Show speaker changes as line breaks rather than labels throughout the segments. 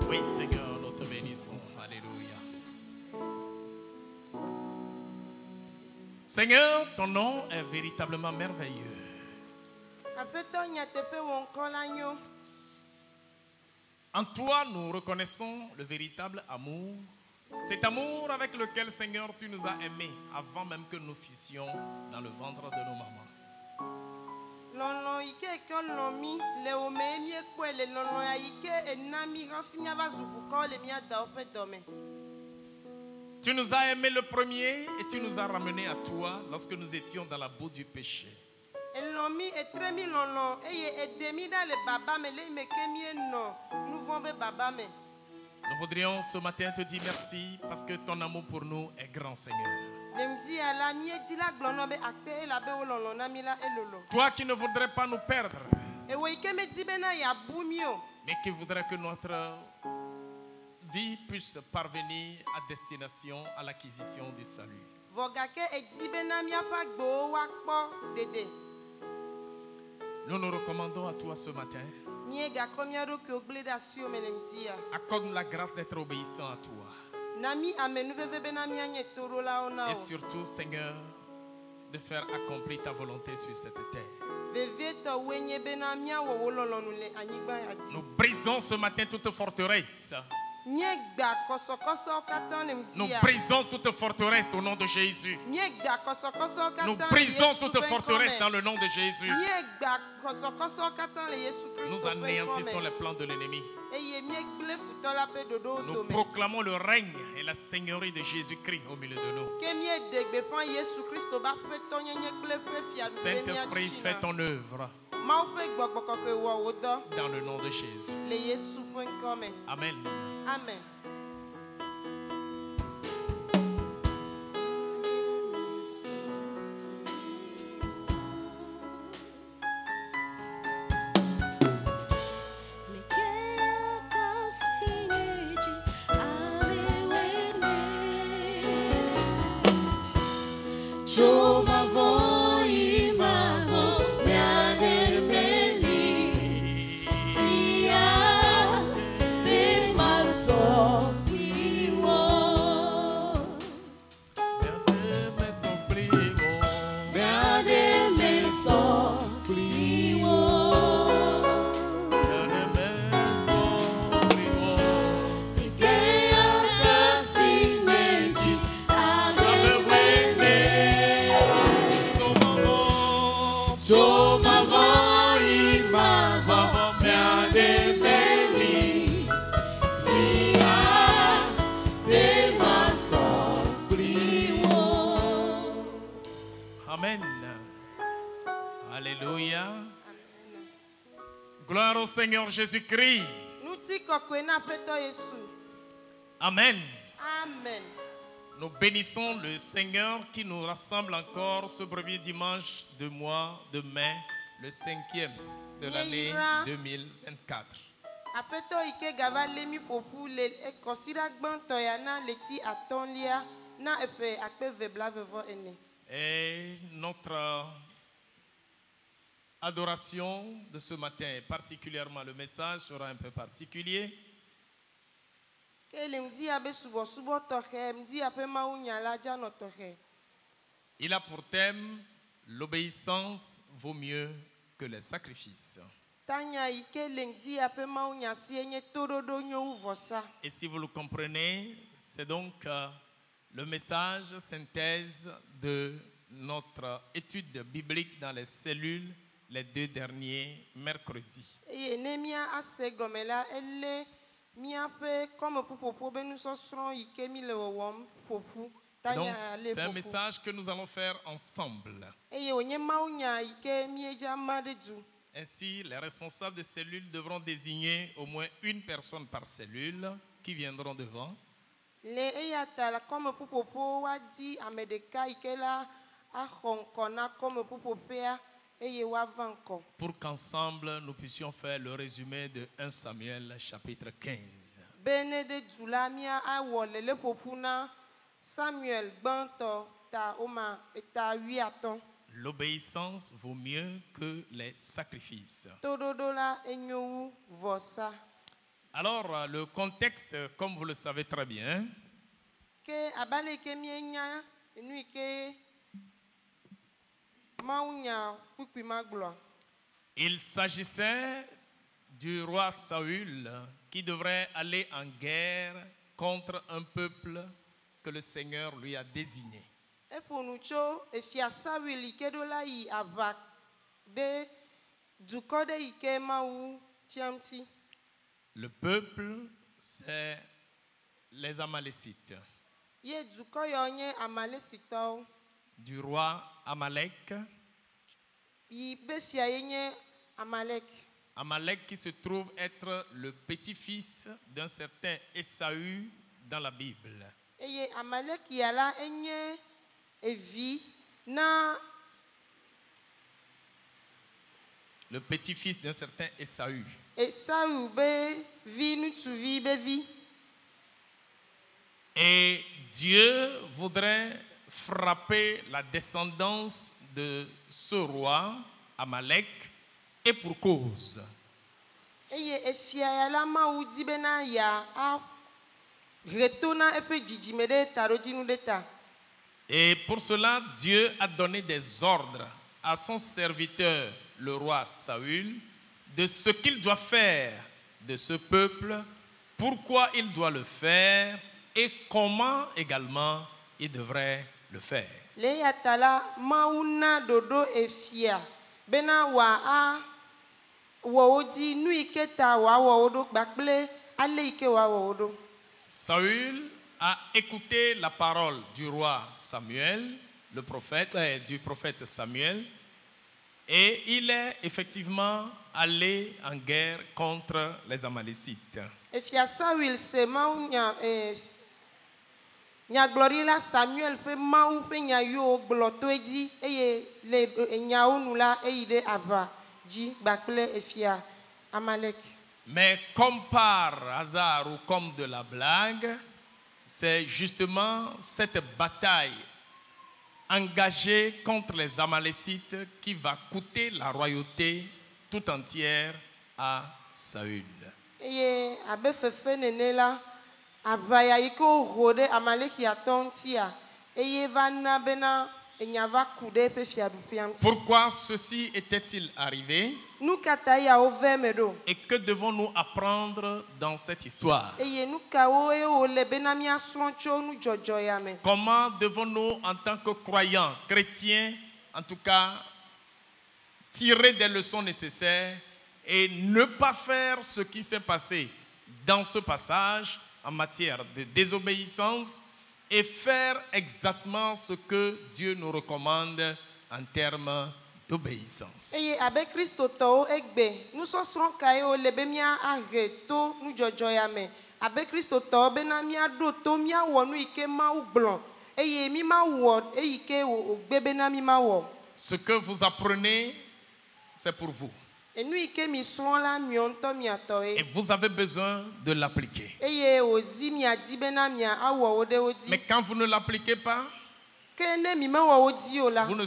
Oui, Seigneur, nous te bénissons. Alléluia. Seigneur, ton nom est véritablement merveilleux. En toi, nous reconnaissons le véritable amour. Cet amour avec lequel, Seigneur, tu nous as aimés avant même que nous fussions dans le ventre de nos mamans. Tu nous as aimés le premier et tu nous as ramenés à toi lorsque nous étions dans la boue du péché. Nous voudrions ce matin te dire merci parce que ton amour pour nous est grand, Seigneur. Toi qui ne voudrais pas nous perdre, mais qui voudrais que notre vie puisse parvenir à destination, à l'acquisition du salut. Nous nous recommandons à toi ce matin. Accorde la grâce d'être obéissant à toi. Et surtout, Seigneur, de faire accomplir ta volonté sur cette terre. Nous brisons ce matin toute forteresse. Nous brisons toute forteresse au nom de Jésus. Nous brisons toute forteresse dans le nom de Jésus. Nous anéantissons les plans de l'ennemi. Nous proclamons le règne et la seigneurie de Jésus-Christ au milieu de nous. Saint-Esprit, fais ton œuvre dans le nom de Jésus. Amen.
Amen.
Gloire au Seigneur Jésus-Christ. Amen.
Amen.
Nous bénissons le Seigneur qui nous rassemble encore ce premier dimanche de mois de mai, le 5e de l'année 2024. Et notre adoration de ce matin, particulièrement le message sera un peu particulier. Il a pour thème l'obéissance vaut mieux que les sacrifices. Et si vous le comprenez, c'est donc le message synthèse de notre étude biblique dans les cellules les 2 derniers mercredis. Donc, c'est un message que nous allons faire ensemble. Ainsi, les responsables de cellules devront désigner au moins une personne par cellule qui viendront devant. Pour qu'ensemble nous puissions faire le résumé de 1 Samuel chapitre 15. l'obéissance vaut mieux que les sacrifices.
Tododo la enyo wu vɔsa.
Alors, le contexte, comme vous le savez très bien,
Ke abale ke mienya enu ke maunya kukui maglo.
il s'agissait du roi Saül qui devrait aller en guerre contre un peuple que le Seigneur lui a désigné.
Eponu tso efia Samuel ke do la yi ava de dukɔ de yi ke mawu tiamti.
Le peuple, c'est les Amalécites,
Ye dukɔ yɔ nye Amalesitɔwo.
du roi Amalek.
Yi be fia ye nye Amalek.
Amalek qui se trouve être le petit-fils d'un certain Ésaü dans la Bible.
Eye Amalek ya la enye evi na
Le petit-fils d'un certain Ésaü.
Esau be vi nutsuvi be vi.
Et Dieu voudrait frapper la descendance de ce roi, Amalek, et pour cause.
Eye efia ya la mawu di be na ya a retona epe dzidzi de tarodinu de ta.
Et pour cela, Dieu a donné des ordres à son serviteur, le roi Saül, de ce qu'il doit faire de ce peuple, pourquoi il doit le faire et comment également il devrait le faire.
Le ya tala mawu na dodo efia bena wa a wo di nu ike ta wa wo do gbakple ale ike wa wo do.
Saül a écouté la parole du roi Samuel, le prophète, du prophète Samuel, et il est effectivement allé en guerre contre les Amalécites.
Efia Samuel se mawu nya nyagblɔɖila Samuel ƒe mawu ƒe nya yiwo gblɔ to edzi eye le nyawo nu la eyi ɖe ava dzi gbakple efia Amalek.
Mais comme par hasard ou comme de la blague, c'est justement cette bataille engagée contre les Amalécites qui va coûter la royauté tout entière à Saül.
Eye abe fefe nene la avaya yi ke woho ɖe Amalekiatɔ ŋutia eye va na bena enya va ku ɖe eƒe fiaɖuƒea ŋuti.
Pourquoi ceci était-il arrivé?
Nu ka ta yawo ve me ɖo?
Et que devons-nous apprendre dans cette histoire?
Eye nu kawo ye wole bena míasrɔ̃ tso nudzɔdzɔ ya me?
Comment devons-nous, en tant que croyants, chrétiens, en tout cas, tirer des leçons nécessaires et ne pas faire ce qui s'est passé dans ce passage en matière de désobéissance et faire exactement ce que Dieu nous recommande en termes d'obéissance.
Eye abe kristotɔwo egbe nusɔsrɔ̃ ka ye wole be mía ahe to nudzɔdzɔ ya me abe kristotɔwo bena míaɖo to míawɔ nu yi ke Mawu gblɔ eye mí ma wɔ eyi ke wògbe bena mí ma wɔ.
Ce que vous apprenez, c'est pour vous.
Enu yi ke mi srɔ̃ la miɔ ŋutɔ miatɔ
Et
ye.
vous avez besoin de l'appliquer.
Eye wòzi miadzi bena mia awɔ wo ɖe wo dzi.
Mais quand vous ne l'appliquez pas,
Ke ne mi mewɔ wo dzi o la,
vous ne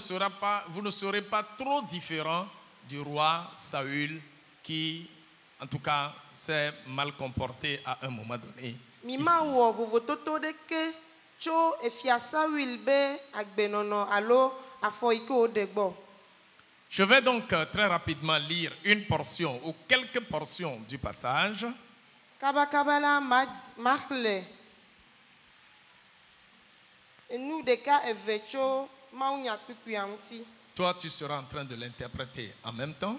serez pas trop différent du roi Saül qui, en tout cas, s'est mal comporté à un moment donné.
mi
ici.
ma wɔ vovototo ɖeke tso efia Saul be agbenɔnɔ alo afɔ yi ke woɖe gbɔ.
Je vais donc très rapidement lire une portion ou quelques portions du passage.
Kabakaba la maxle enu ɖeka eve tso mawunya kpikpuia ŋuti.
Toi, tu seras en train de l'interpréter en même temps.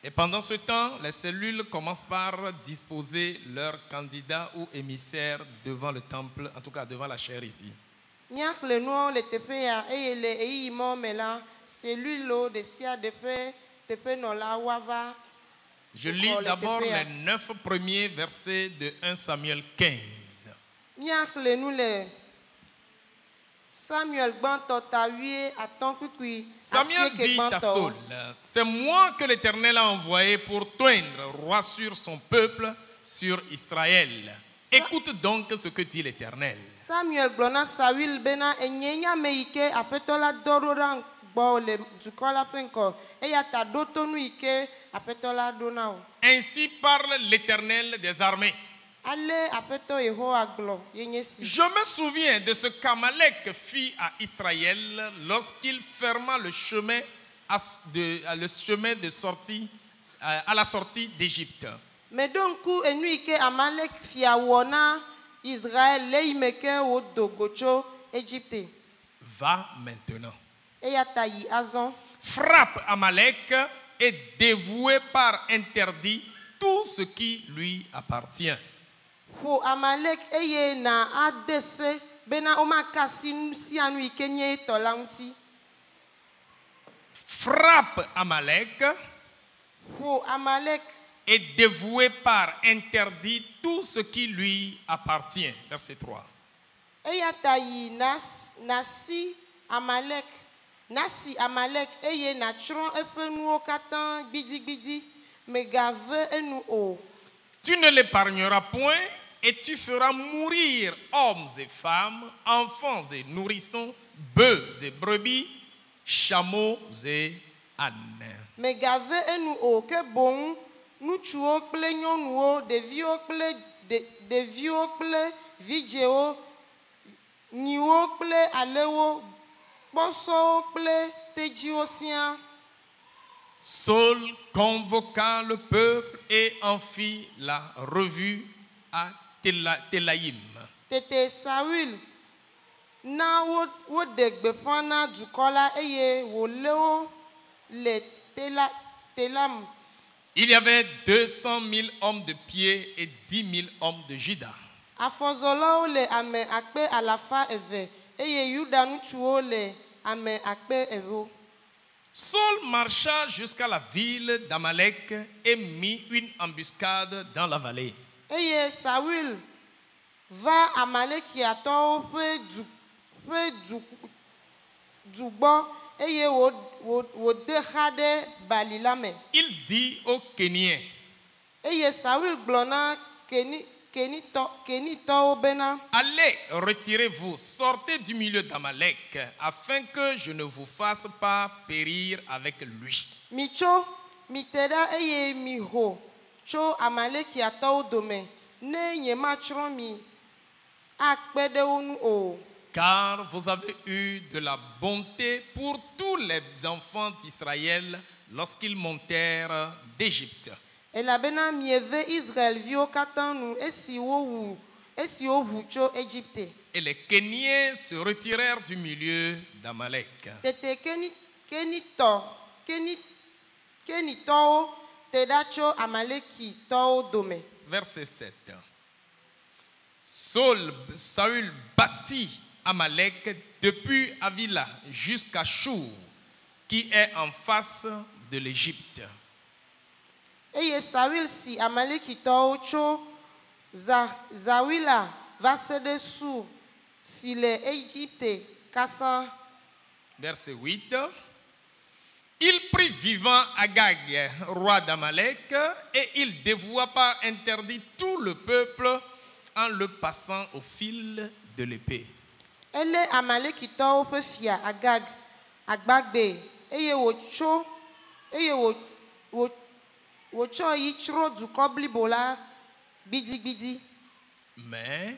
Et pendant ce temps, les cellules commencent par disposer leurs candidats ou émissaires devant le temple, en tout cas devant la chaire ici.
Míaxle nuwo le teƒe ya eye le eyi mɔ me la selulo ɖe sia ɖe ƒe teƒenɔla woava.
Je lis d'abord les 9 premiers versets de 1 Samuel 15.
Míaxle nu le Samuel gbãtɔ ta 8 kpikpui
Samuel
asieke
dit à
gbãtɔwo.
Saul, c'est moi que l'Éternel a envoyé pour toindre roi sur son peuple, sur Israël. Écoute donc ce que dit l'Éternel.
Samuel gblɔ na Saul bena enye nye ame yi ke aƒetɔ la dɔ ɖo ɖa gbɔ le dukɔ la ƒe ŋkɔ eya ta ɖo to nu yi ke aƒetɔ la ɖo na wo.
Ainsi parle l'Éternel des armées.
Ale aƒetɔ Yehowa gblɔ ye nye si.
Je me souviens de ce qu'Amalek fit à Israël lorsqu'il ferma le chemin de sortie à la sortie d'Égypte.
Meɖo ŋku enu yi ke Amalek fia wɔ na Israël le yi me ke wodo go tso Égypte.
Va maintenant.
Eya ta yi azɔ.
Frappe Amalek et dévoué par interdit tout ce qui lui appartient.
Ƒo Amalek eye na ade se bena womaka sia nu yi ke nye etɔ la ŋuti.
Frappe Amalek
Ƒo Amalek
et dévoué par interdit tout ce qui lui appartient. Verset 3.
eya ta yi nasi Amalek eye natsrɔ̃ eƒe nuwo katã gbidigbidi megave enu o.
Tu ne l'épargneras point et tu feras mourir hommes et femmes, enfants et nourrissons, bœufs et brebis, chameaux et ânes.
Megave enu o ke boŋ ŋutsuwo kple nyɔnuwo, ɖeviwo kple vidzewo, nyiwo kple alewo, kpɔsɔwo kple tedziwo siaa.
Saul convoqua le peuple et en fit la revue à Télaïm.
Tete Saul na woɖe gbeƒã na dukɔ la eye wòlé wo le Télam.
Il y avait 200 000 hommes de pied et 10 000 hommes de Juda.
Afɔzɔlawo le ame akpe alafa eve eye Yuda ŋutsuwo le ame akpe ewo.
Saul marcha jusqu'à la ville d'Amalek et mit une embuscade dans la vallée.
Eye Saul va Amalekiatɔwo ƒe du gbɔ eye wòde xa ɖe bali la me.
Il dit aux Kéniens,
Eye Saul gblɔ na Kenitɔwo bena,
allez, retirez-vous, sortez du milieu d'Amalek, afin que je ne vous fasse pas périr avec lui.
mitso mite ɖa eye miho tso Amalekiatɔwo dome ne nyematsrɔ̃ mi akpe ɖe wo ŋu o.
Car vous avez eu de la bonté pour tous les enfants d'Israël lorsqu'ils montèrent d'Égypte.
Elabena mieve Israelviwo katã nu esi woʋu tso Égypte.
Et les Kéniens se retirèrent du milieu d'Amalek.
Tete Kenitɔwo te ɖa tso Amalekitɔwo dome.
Verset 7. Saul battit Amalek depuis Avila jusqu'à Chour, qui est en face de l'Égypte.
Eye Saul si Amalekitɔwo tso Zawila va se ɖe Sur si le Égypte kasã.
Verset 8. Il prit vivant Agag, roi d'Amalek, et il dévoua par interdit tout le peuple en le passant au fil de l'épée.
Ele Amalekitɔwo ƒe fia Agag agbagbe eye wòtsɔ yi tsro dukɔ blibo la gbidigbidi.
Mais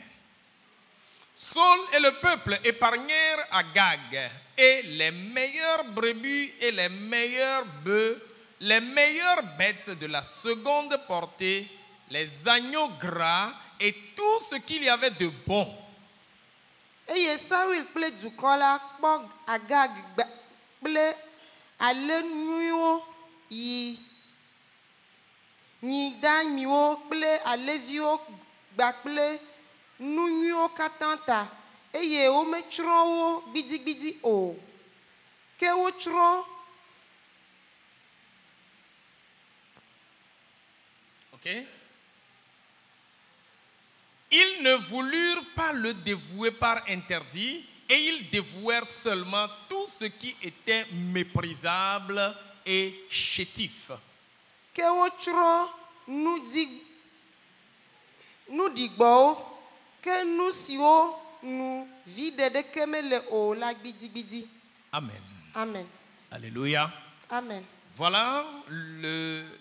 Saul et le peuple épargnèrent Agag et les meilleures brebis et les meilleurs bœufs, les meilleures bêtes de la seconde portée, les agneaux gras et tout ce qu'il y avait de bon.
Eye Saul kple dukɔ la kpɔ Agag kple ale nyuiwo nyi damiwo kple aleviwo kple nu nyuiwo katã ta eye wometsrɔ̃ wo gbidigbidi o ke wotsrɔ̃.
Ok? Ils ne voulurent pas le dévouer par interdit et ils dévouèrent seulement tout ce qui était méprisable et chétif.
Ke wotsrɔ̃ nu ɖigbɔwo ke nu siwo nu vi ɖeɖeke mele o la gbidigbidi.
Amen.
Amen.
Alléluia.
Amen.
Voilà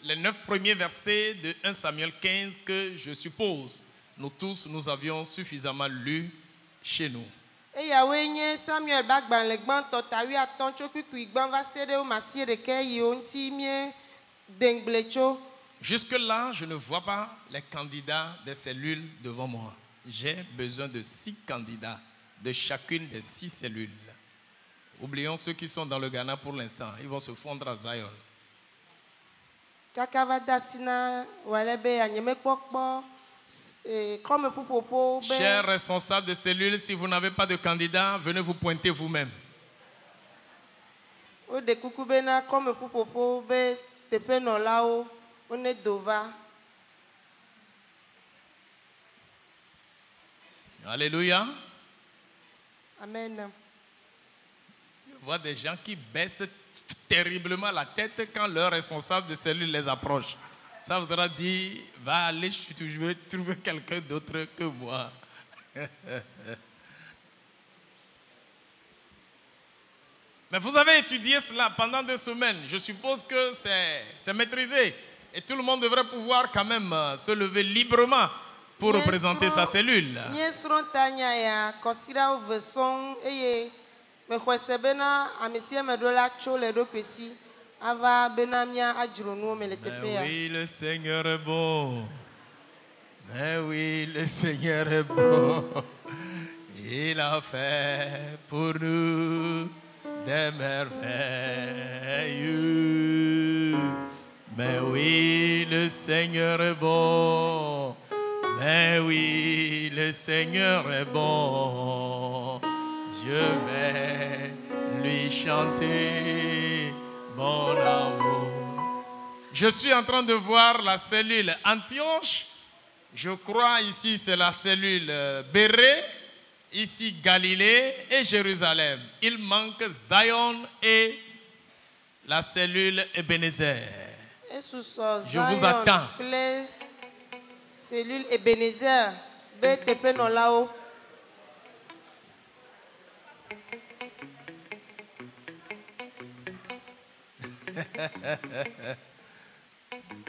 les 9 premiers versets de 1 Samuel 15 que je suppose nous tous nous avions suffisamment lus chez nous.
Eyawoe nye Samuel ba gbalẽ gbãtɔ tawi atɔ̃ tso kpikpui gbã va se ɖe wo masi ɖeke yiwo ŋuti mie dengble tso.
Jusque-là, je ne vois pas les candidats des cellules devant moi. J'ai besoin de 6 candidats de chacune des 6 cellules. Oublions ceux qui sont dans le Ghana pour l'instant. Ils vont se fondre à Zion.
Kaka va da si na wale be anyemekpɔkpɔ kɔme ƒuƒoƒo be.
Chers responsables de cellules, si vous n'avez pas de candidat, venez vous pointer vous-même.
O de kuku be na kɔme ƒuƒoƒo be teƒe nɔlawo wone do va.
Alléluia.
Amen.
Je vois des gens qui baissent terriblement la tête quand leur responsable de cellule les approche. Ça voudra dire, va aller, je vais trouver quelqu'un d'autre que moi. Mais vous avez étudié cela pendant 2 semaines. Je suppose que c'est maîtrisé. Et tout le monde devrait pouvoir quand même se lever librement pour représenter sa cellule.
Mais
oui, le Seigneur est bon. Mais oui, le Seigneur est bon. Il a fait pour nous des merveilles. Mais oui, le Seigneur est bon. Mais oui, le Seigneur est bon. Je vais lui chanter mon amour. Je suis en train de voir la cellule Antioche. Je crois ici c'est la cellule Béré. Ici Galilée et Jérusalem. Il manque Zion et la cellule Ebenezer. Je vous attends.
Cellule Ebenezer. BTP Nolao.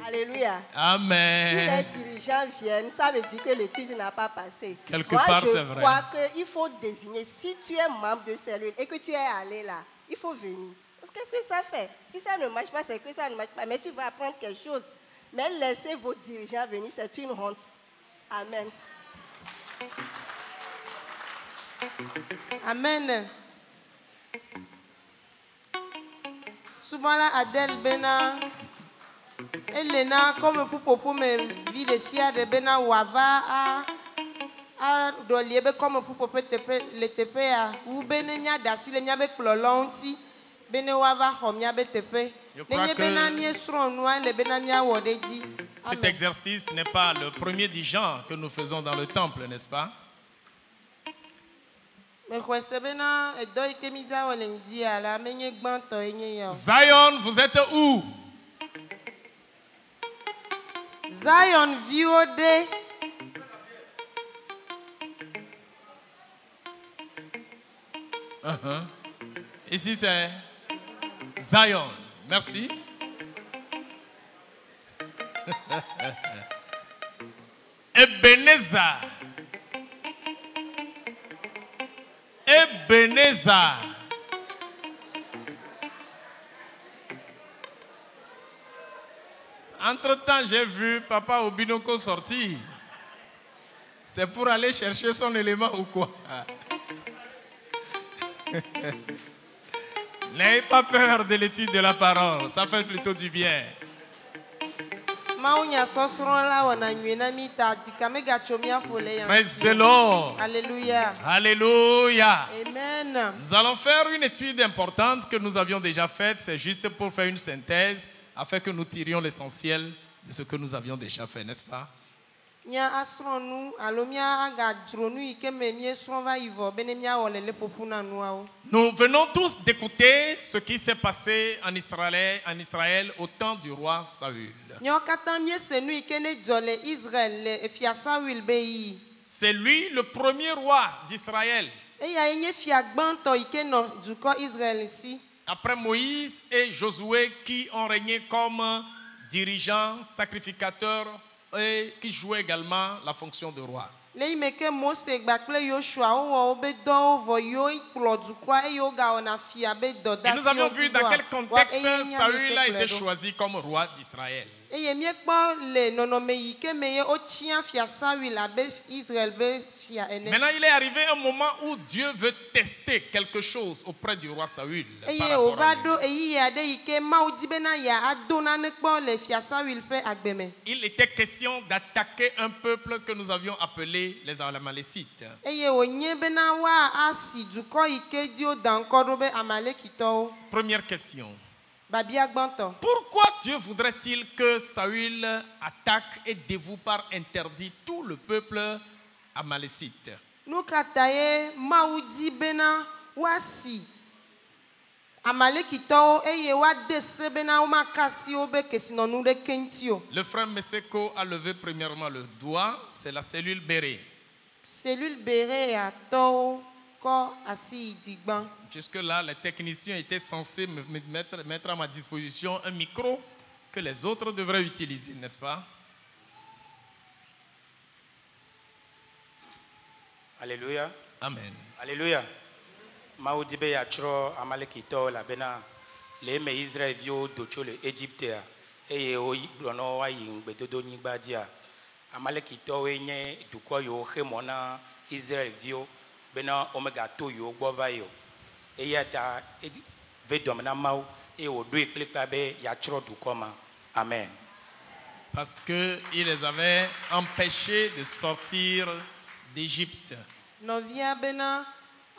Alléluia.
Amen.
Si les dirigeants viennent, ça veut dire que l'étude n'a pas passé.
Quelque part, c'est vrai.
Moi, je crois qu'il faut désigner. Si tu es membre de cellule et que tu es allé là, il faut venir. Qu'est-ce que ça fait? Si ça ne marche pas, c'est que ça ne marche pas. Mais tu vas apprendre quelque chose. Mais laissez vos dirigeants venir, c'est une honte. Amen.
Amen. Souvent là, Adèle Bena, Elena, comme pour me vivre ici à Bena Wava, à Doliebe, comme pour le TPA, ou Benenia d'Assi, le Niabe Plolonti, Benewava, Homiabe Tepe.
Cet exercice n'est pas le premier du genre que nous faisons dans le temple, n'est-ce pas? Zion, vous êtes où?
Zion VOD.
Ici c'est Zion. Merci. Ebenezer. Ebenezer. Entre-temps, j'ai vu Papa Obinoko sortir. C'est pour aller chercher son élément ou quoi? N'ayez pas peur de l'étude de la parole. Ça fait plutôt du bien. Praise the Lord.
Alléluia.
Alléluia.
Amen.
Nous allons faire une étude importante que nous avions déjà faite. C'est juste pour faire une synthèse afin que nous tirions l'essentiel de ce que nous avions déjà fait, n'est-ce pas?
mía asrɔ̃ nu alo mía agadzro nu yi ke me míesrɔ̃ va yi vɔ bene míawɔ léléƒoƒo na nuawo.
Nous venons tous d'écouter ce qui s'est passé en Israël au temps du roi Saül.
Míawo katã míese nu yi ke ne dzɔ le Israel le fia Saul be yi.
C'est lui le premier roi d'Israël.
Eyae nye fia gbãtɔ yi ke nɔ dukɔ Israel si.
Après Moïse et Josué qui ont régné comme dirigeants, sacrificateurs et qui jouaient également la fonction de roi.
Le yi me ke Mose gbakple Yoshua wowɔ wobe dɔwo vɔ yiwo kplɔ dukɔa eye wogawɔna fia be
Et
dɔdasi
nous avions vu dans quel contexte Saül a été
choisi.
choisi comme roi d'Israël.
Eye míekpɔ le nɔnɔme yi ke me ye wotia fia Saul abe Israel be fia ene.
Maintenant, il est arrivé un moment où Dieu veut tester quelque chose auprès du roi Saül. par
Eye
rapport à
wova
lui.
ɖo eyi aɖe yi ke Mawu di bena ya ado nane kpɔ le fia Saul ƒe agbe me.
Il était question d'attaquer un peuple que nous avions appelé les Amalécites.
Eye wònye bena woa asi dukɔ yi ke di woda ŋkɔ ɖo be Amalekitɔwo.
Première question.
Babia gbãtɔ.
Pourquoi Dieu voudrait-il que Saül attaque et dévoue par interdit tout le peuple amalécite?
Nu ka ta ye Mawu di bena woasi Amalekitɔwo eye woade se bena womakasi wo be kesinɔnu ɖeke ŋuti o.
Le frère Meseko a levé premièrement le doigt, c'est la cellule Béré.
Cellule Béréatɔwo kɔ asi yi dzi gbã.
Jusque-là, les techniciens étaient censés mettre à ma disposition un micro que les autres devraient utiliser, n'est-ce pas?
Alléluia.
Amen.
Alléluia. Mawu di be yatrɔ Amalekitɔwo elabena le eme Israelviwo do tso le Égyptea eye wogblɔ na wo woayi ŋugbedodonyigba dzia. Amalekitɔwoe nye dukɔ yiwo xe mɔ na Israelviwo bena womegato yiwo gbɔ va yi o. Eya ta ve dɔme na Mawu eye wòɖoe kplikpaa be yatrɔ dukɔ ma. Amen.
Parce qu'il les avait empêchés de sortir d'Égypte.
Nɔvia bena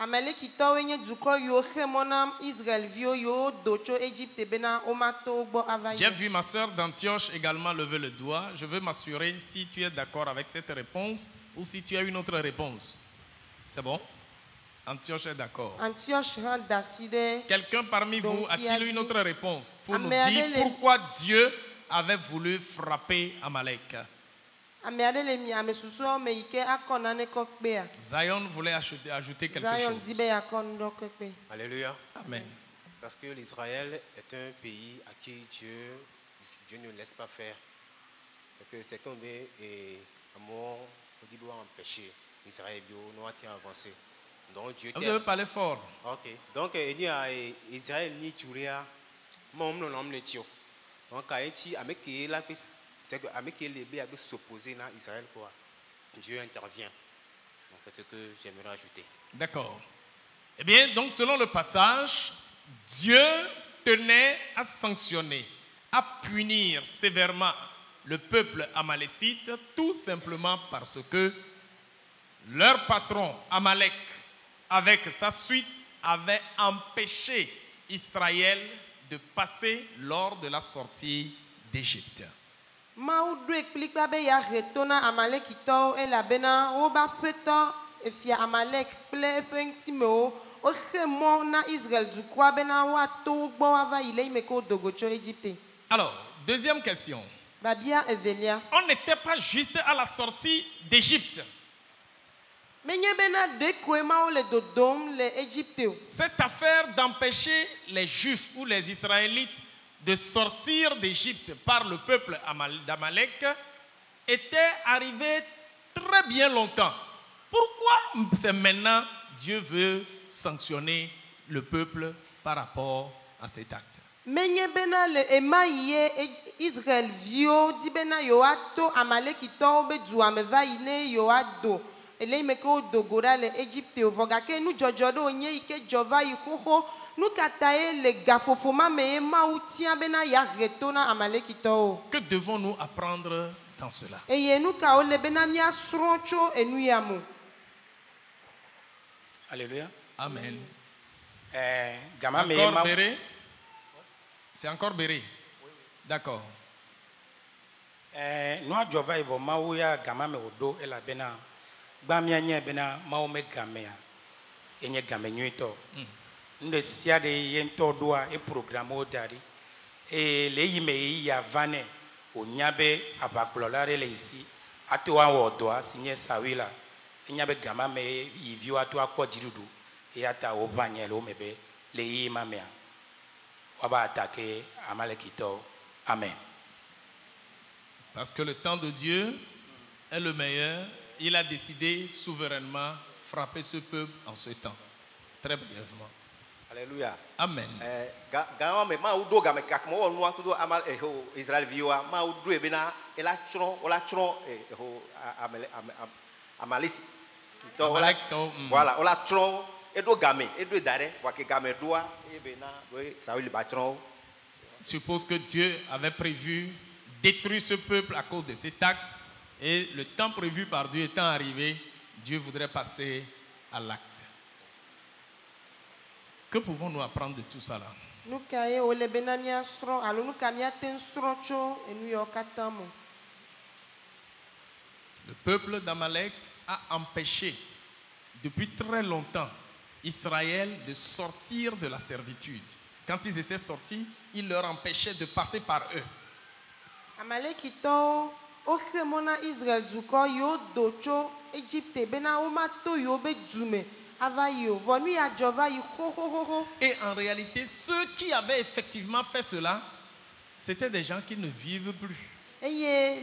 Amalekitɔwoe nye dukɔ yiwo xe mɔ na Israelviwo yiwo do tso Égypte bena womato wo gbɔ ava yi.
J'ai vu ma sœur d'Antioche également lever le doigt. Je veux m'assurer si tu es d'accord avec cette réponse ou si tu as une autre réponse. C'est bon? Antioche est d'accord.
Antioche hã da asi ɖe.
Quelqu'un parmi vous
Donc,
a-t-il une autre réponse pour nous
Ame
dire
aɖe le-
pourquoi Dieu avait voulu frapper Amalek?
Ame aɖe le mi ame susɔewo me yi ke akɔ nane kɔ kpea.
Zion voulait ajouter quelque
Zion
chose.
di be yakɔ nu ɖɔ kɔ kpe.
Alléluia.
Amen.
Parce que l'Israël est un pays à qui Dieu ne laisse pas faire. Donc c'est comme à moi, on dit doit empêcher l'Israël de avancer. Donc Dieu
Vous devez parler fort.
Ok. Donc il y a Israël ni Julia, mon nom le tio. Donc quand il avec qui là c'est que avec qui les béats s'opposer à Israël quoi. Dieu intervient. Donc c'est ce que j'aimerais ajouter.
D'accord. Eh bien, donc selon le passage, Dieu tenait à sanctionner, à punir sévèrement le peuple amalécite tout simplement parce que leur patron Amalek, avec sa suite, avait empêché Israël de passer lors de la sortie d'Égypte.
Mawu ɖoe kplikpaa be yahe to na Amalekitɔwo elabena wobe aƒetɔ efia Amalek kple eƒe ŋutimewo woxe mɔ na Israel dukɔa bena woato wo gbɔ woava yi le yi me ke wodo go tso Égypte.
Alors, deuxième question.
Babia evelia.
On n'était pas juste à la sortie d'Égypte.
Menye bena ɖekoe mawo le dodom le Égypte o.
Cette affaire d'empêcher les Juifs ou les Israélites de sortir d'Égypte par le peuple d'Amalek était arrivée très bien longtemps. Pourquoi c'est maintenant Dieu veut sanctionner le peuple par rapport à cet acte?
Menye bena le ema yi ye Israel viwo di bena yewoato Amalekitɔwo be dua me va yi ne yewoado ele yi me ke wodo go ɖa le Égypte o vɔ gake nudzɔdzɔ ɖewo nye yi ke dzɔ va yi xoxo nu katã ye le gaƒoƒo ma me ye Mawu tia bena yahe to na Amalekitɔwo.
Que devons-nous apprendre dans cela?
Eye nu kawo le bena míasrɔ̃ tso enu ya me.
Alléluia.
Amen.
Gama me
Encore
Mawu.
Béré? C'est encore Béré? D'accord.
nua dzɔva yi vɔ mawu ya gama me wòɖo elabena gbã mianye bena mawu me gamea enye game nyuitɔ nu ɖe sia ɖe ye ŋutɔ ɖoa e programmewo da ɖi eye le eyi me yeyia va nɛ wònya be aʋakplɔla ɖe le yi si ato awɔ dɔa si nye sawi la enya be gama me yi viwo ato akpɔ dziɖuɖu eya ta woʋã nye le wo me be le yi ma mea woava atake amalekitɔwo. Amen.
Parce que le temps de Dieu est le meilleur, il a décidé souverainement frapper ce peuple en ce temps. Très brièvement.
Alléluia.
Amen.
Gama me ma udo game kak mo nua kudo amal Israël viwa ma udo e bena ela tron amalisi to voilà ola tron edo game edo dare wa ke game doa e bena do Saül ba tron.
Suppose que Dieu avait prévu détruire ce peuple à cause de ces taxes et le temps prévu par Dieu étant arrivé, Dieu voudrait passer à l'acte. Que pouvons-nous apprendre de tout ça là? Le peuple d'Amalek a empêché depuis très longtemps Israël de sortir de la servitude. Quand ils essaient de sortir, ils leur empêchaient de passer par eux.
Amalekito okhemona Israël duko yo docho Egypte bena omato yo be dzume avayo vonu ya jova yi ho.
Et en réalité, ceux qui avaient effectivement fait cela, c'était des gens qui ne vivent plus.
Eye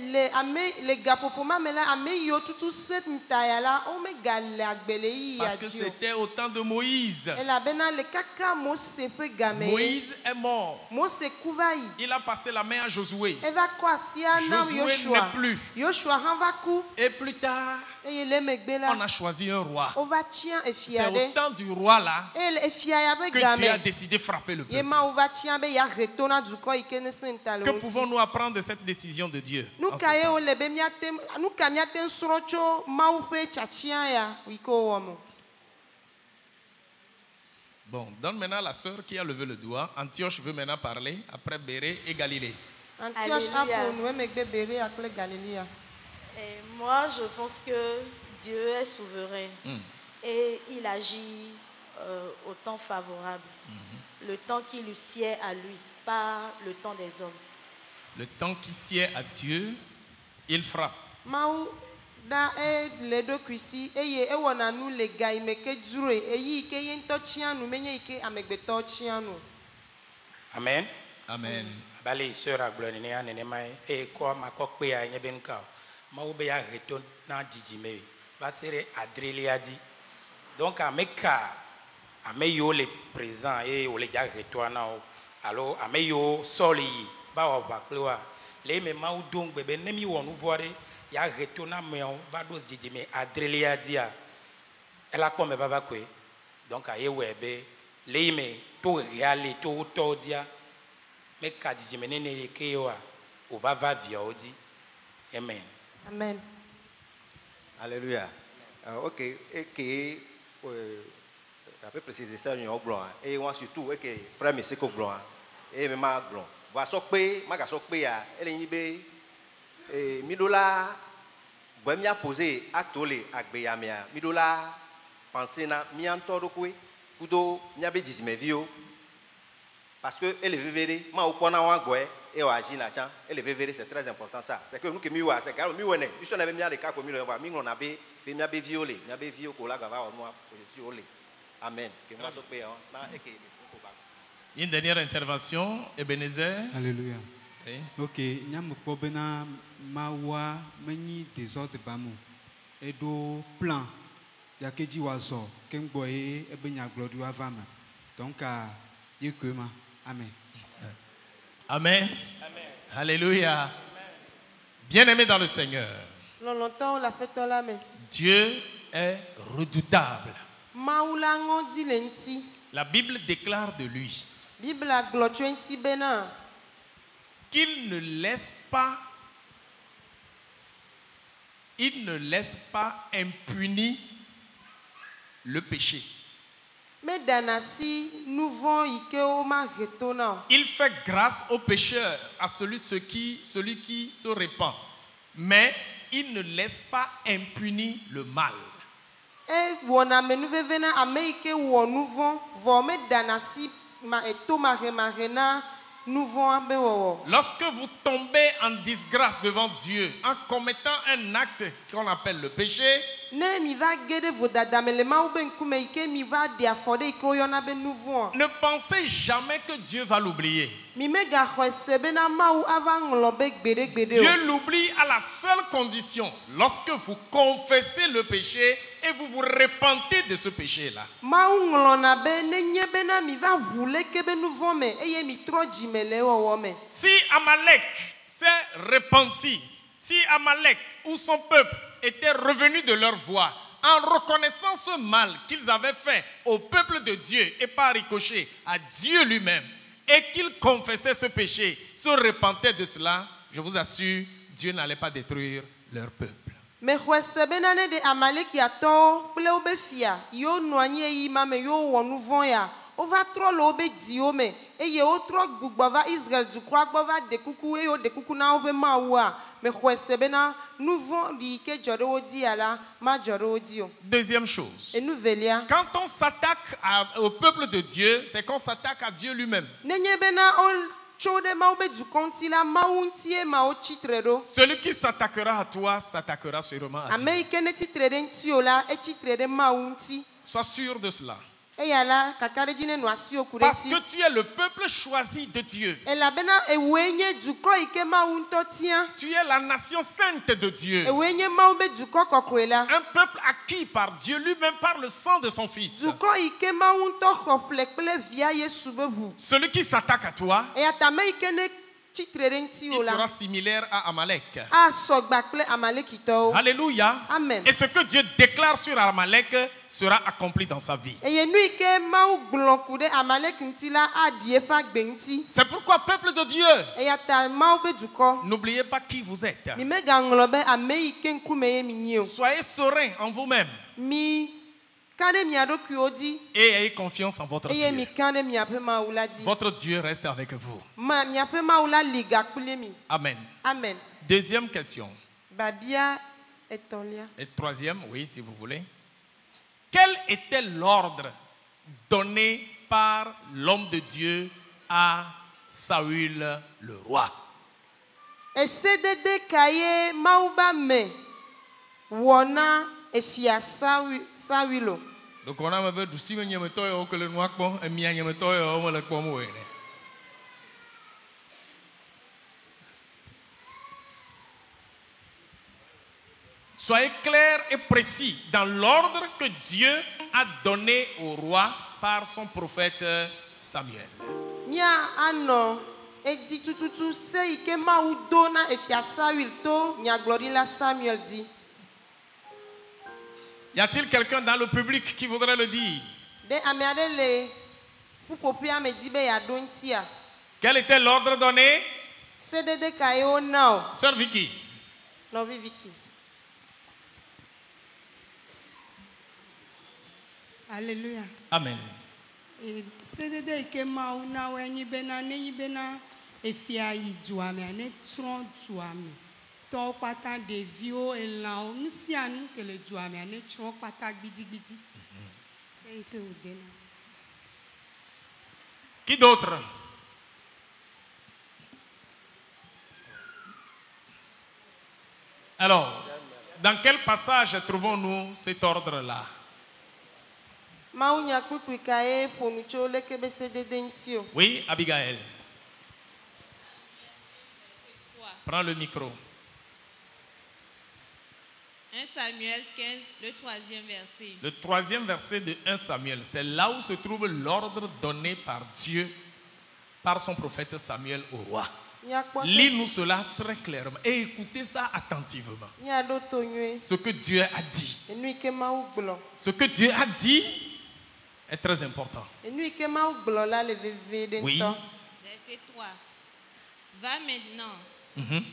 le gapopoma mela ame yo tutu set ntayala o me gale agbele yi ya.
Parce que c'était au temps de Moïse.
Ela bena le kaka Mose pe game.
Moïse est mort.
Mose kuvayi.
Il a passé la main à Josué.
Eva kwasia na
Josué
Yoshua.
n'est plus.
Yoshua hanvaku.
Et plus tard, on a choisi un roi. C'est au temps du roi là que Dieu a décidé de frapper le peuple. Que pouvons-nous apprendre de cette décision de Dieu? Bon, donne maintenant la sœur qui a levé le doigt. Antioche veut maintenant parler, après Béré et Galilée.
Et moi, je pense que Dieu est souverain et il agit au temps favorable, le temps qui lui sied à lui, pas le temps des hommes.
Le temps qui sied à Dieu, il frappe.
Amen.
Amen.
Bali sœur aglonene ya nenema e ko makokpe ya nyebe nka mawo be ya reto na djidjime ba sere adrelia di donc ameka ameyo le présent et o le ja reto na o alors ameyo soli ba wa baklewa le me mawo don gbebe nemi wonu voire ya reto na me va do djidjime adrelia dia ela ko me va kwe donc aye webe le me to reali to to dia Amen.
Amen.
Alléluia. Ok, et que après préciser ça, nous avons et on surtout et que frère monsieur Kobron et maman Kobron. Voilà sokpe, maga sokpe ya, elle est nibé et midola, boemia posé actolé agbeyamia, midola penser na miantoro kwe, kudo miabe dizimevio. Parce que elle est vévérée, ma au point à gué et au agir na chan, elle est vévérée, c'est très important ça. C'est que nous qui miwa, c'est que miwa ne, nous sommes les mêmes cas comme nous, mais nous on a bé, mais m'y violé, m'y a violé pour la gava au moi pour le tuer. Amen. Que moi je prie, na et que.
Une dernière intervention, Ebenezer.
Alléluia.
Oui.
Ok, nyam ko bena mawa meni désordre bamu. Edo plan ya keji wazo kengboye ebenya glory wa vama. Donc yekuma. Amen.
Amen. Amen. Alléluia. Bien-aimé dans le Seigneur. Dieu est redoutable. La Bible déclare de lui qu'il ne laisse pas impuni le péché. Il fait grâce au pécheur, à celui qui se répand. mais il ne laisse pas impuni le mal.
E wɔna menuveve na ame yi ke wɔ nu vɔ̃ vɔ medana si tomahemahe na nu vɔ̃a be wɔwɔ.
Lorsque vous tombez en disgrâce devant Dieu en commettant un acte qu'on appelle le péché,
Ne mi va ge ɖe vodadame le Mawu be ŋkume yi ke mi va ɖe afɔ ɖe yi ke woyɔna be nu vɔ̃a.
ne pensez jamais que Dieu va l'oublier.
Mi megaxɔe se bena Mawu ava ŋlɔ be gbeɖegbeɖe o.
Dieu l'oublie à la seule condition lorsque vous confessez le péché et vous vous repentez de ce péché-là.
Mawu ŋlɔna be nenye bena mi va ʋu leke be nu vɔ̃ me eye mi trɔ dzime le ewɔwɔ me.
Si Amalek s'est repenti, si Amalek ou son peuple était revenu de leur voie en reconnaissant ce mal qu'ils avaient fait au peuple de Dieu et par ricochet à Dieu lui-même, et qu'ils confessaient ce péché, se repentaient de cela, je vous assure, Dieu n'allait pas détruire leur peuple.
Me xɔe se bena ne ɖe Amalekiatɔwo kple wobe fia yiwo nɔ anyi eyi ma me yiwo wɔ nu vɔ̃ ya, wova trɔ le wobe dziwo me eye wotrɔ gbugbɔ va Israel dukɔa gbɔ va ɖe kuku eye woɖe kuku na wobe Mawua. Me xɔe se bena nu vɔ̃ yi ke dzɔ ɖe wo dzi ya la madzɔ ɖe wo dzi o.
Deuxième chose,
Enuvelia,
quand on s'attaque au peuple de Dieu, c'est qu'on s'attaque à Dieu lui-même.
nenye bena tso ɖe Mawu be dukɔ ŋuti la, Mawu ŋutie ma wo tsitre ɖo.
Celui qui s'attaquera à toi s'attaquera sûrement à
Ame
Dieu.
yi ke ne tsitre ɖe ŋuti o la, etsitre ɖe Mawu ŋuti.
Sois sûr de cela.
Eya la kaka ɖe dzi ne nɔ asiwo ku ɖe
Parce
si.
que tu es le peuple choisi de Dieu.
Elabena ewoe nye dukɔ yi ke Mawu ŋutɔ tia.
Tu es la nation sainte de Dieu.
Ewoe nye Mawu be dukɔ kɔkɔe la.
Un peuple acquis par Dieu lui-même par le sang de son Fils.
Dukɔ yi ke Mawu ŋutɔ xɔ ƒle kple via Yesu be ʋu.
Celui qui s'attaque à toi,
Eya ta ame yi ke ne tsitre ɖe ŋuti o
il sera
la,
similaire à Amalek.
asɔ gba kple Amalekitɔwo.
Alléluia.
Amen.
Et ce que Dieu déclare sur Amalek sera accompli dans sa vie.
Eye nu yi ke Mawu gblɔ ku ɖe Amalek ŋuti la aɖi eƒe agbe ŋuti.
C'est pourquoi, peuple de Dieu,
Eya ta Mawu be dukɔ,
n'oubliez pas qui vous êtes.
mi megaŋlɔ be ame yi ke ŋkume ye mi nyi o.
Soyez serein en vous-même
Mi ka ɖe mia ɖokuiwo dzi
et ayez confiance en votre
eye mi
Dieu.
ka ɖe miaƒe Mawu la dzi.
Votre Dieu reste avec vous.
Miaƒe Mawu la li gakpli mi.
Amen.
Amen.
Deuxième question.
Babia etɔ̃lia.
Et troisième, oui, si vous voulez. Quel était l'ordre donné par l'homme de Dieu à Saül le roi?
Esedede ka ye Mawu ba me wɔ na efia Saul o.
Donc on a un peu si on y a un peu que le noir bon et mi a un peu on le pomme ouais. Soyez clairs et précis dans l'ordre que Dieu a donné au roi par son prophète Samuel.
Mia anɔ edi tututu se yi ke Mawu do na efia Saul to nyagblɔɖila Samuel di.
Y a-t-il quelqu'un dans le public qui voudrait le dire?
De ame aɖe le ƒuƒoƒea me di be yeaɖo ŋutia.
Quel était l'ordre donné?
Sedede ka ye wona o.
Sœur Vicky.
Nɔvi Vicky.
Alléluia.
Amen.
Sedede yi ke Mawu na woe nye bena ne nyi bena efia yi dua mea ne trɔ dua me. Tɔwo kpata ɖeviwo elãwo nu sia nu ke le dua mea ne trɔ kpata gbidigbidi. Se yi ke wòde na.
Qui d'autre? Alors, dans quel passage trouvons-nous cet ordre-là?
Mawu nya kpukpui ka ye ƒo nu tso leke be sedede ŋuti o.
Oui, Abigail. Prends le micro.
1 Samuel 15, le 3e verset.
Le 3e verset de 1 Samuel, c'est là où se trouve l'ordre donné par Dieu, par son prophète Samuel au roi. Lis-nous cela très clairement et écoutez ça attentivement.
Miaɖo to nyuie.
Ce que Dieu a dit.
Enu yi ke Mawu gblɔ.
Ce que Dieu a dit est très important.
Enu yi ke Mawu gblɔ la le veve ɖe
Oui.
ŋutɔ.
Verset 3. Va maintenant,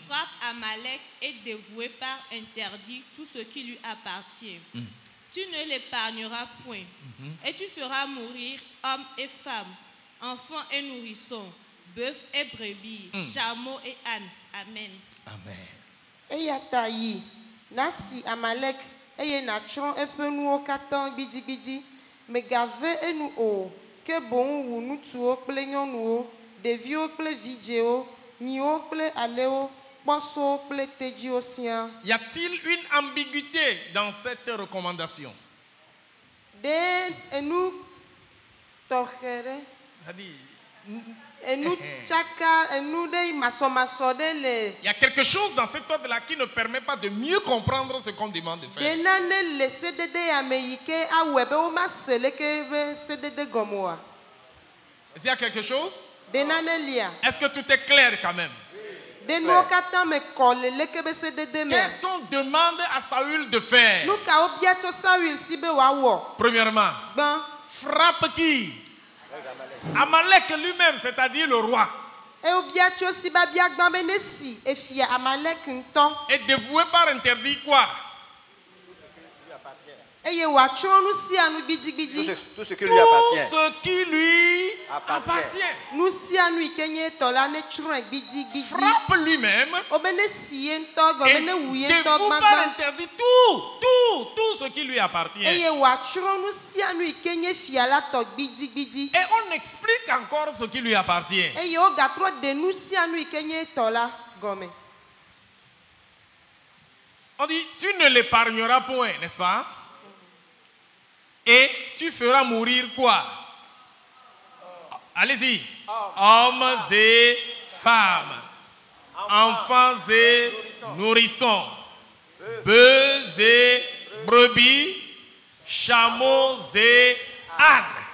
frappe Amalek et dévoué par interdit tout ce qui lui appartient. Tu ne l'épargneras point. Et tu feras mourir hommes et femmes, enfants et nourrissons, bœufs et brebis, chameaux et ânes. Amen.
Amen.
eya ta yi nasi Amalek eye natsrɔ̃ eƒe nuwo katã gbidigbidi megave enu o ke boŋ wu ŋutsuwo kple nyɔnuwo ɖeviwo kple vidzɛwo nyiwo kple alewo kpɔsɔwo kple tedziwo siaa.
Y a-t-il une ambiguïté dans cette recommandation?
De enu tɔxɛ ɖe
C'est-à-dire,
enu tsaka enu ɖe masɔmasɔ ɖe le.
il y a quelque chose dans cet ordre-là qui ne permet pas de mieux comprendre ce qu'on demande de faire.
De nane le sedede ya me yi ke awɔe be woma se leke be sedede gɔme oa.
Est-ce qu'il y a quelque chose?
De nane lia.
Est-ce que tout est clair quand même?
De nuwo katã me kɔ le leke be sedede me.
Qu'est-ce qu'on demande à Saül de faire?
Nu kawo bia tso Saul si be wòawɔ.
Premièrement,
Gbã.
frappe qui? Amalek lui-même, c'est-à-dire le roi.
Ewo bia tso si ba bia gbã be ne si efia Amalek ŋutɔ.
Et dévoué par interdit quoi?
Eye wòatsrɔ̃ nu sia nu gbidigbidi.
Tout ce qui lui
Tout
appartient.
ce qui lui appartient.
Nu sia nu yi ke nye etɔ la ne tsrɔ̃e gbidigbidi.
Frappe lui-même.
Wobe ne si ye ŋutɔ
Et
gɔme ne wu ye ŋutɔ
dévoue par
gbagba.
interdit tout ce qui lui appartient.
Eye wòatsrɔ̃ nu sia nu yi ke nye fia la tɔ gbidigbidi.
Et on explique encore ce qui lui appartient.
Eye wogatrɔ ɖe nu sia nu yi ke nye etɔ la gɔme.
On dit, tu ne l'épargneras point, n'est-ce pas? Et tu feras mourir quoi? Allez-y. Hommes et femmes, enfants et nourrissons, bœufs et brebis, chameaux et ânes.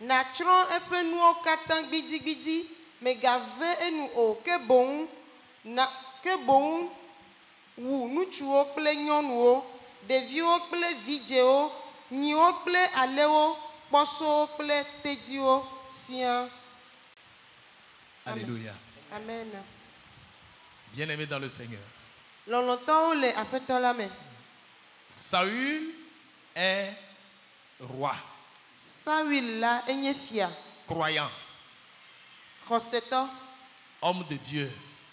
Natsrɔ̃ eƒe nuwo katã gbidigbidi megave enu o ke boŋ wu ŋutsuwo kple nyɔnuwo ɖeviwo kple vidzɛwo nyiwo kple alewo kpɔsɔwo kple tediwo siaa.
Alléluia.
Amen.
Bien-aimés dans le Seigneur.
Lɔlɔ̃tɔwo le aƒetɔ la me.
Saül est roi,
Saul la enye fia
croyant,
xɔsetɔ
homme de Dieu,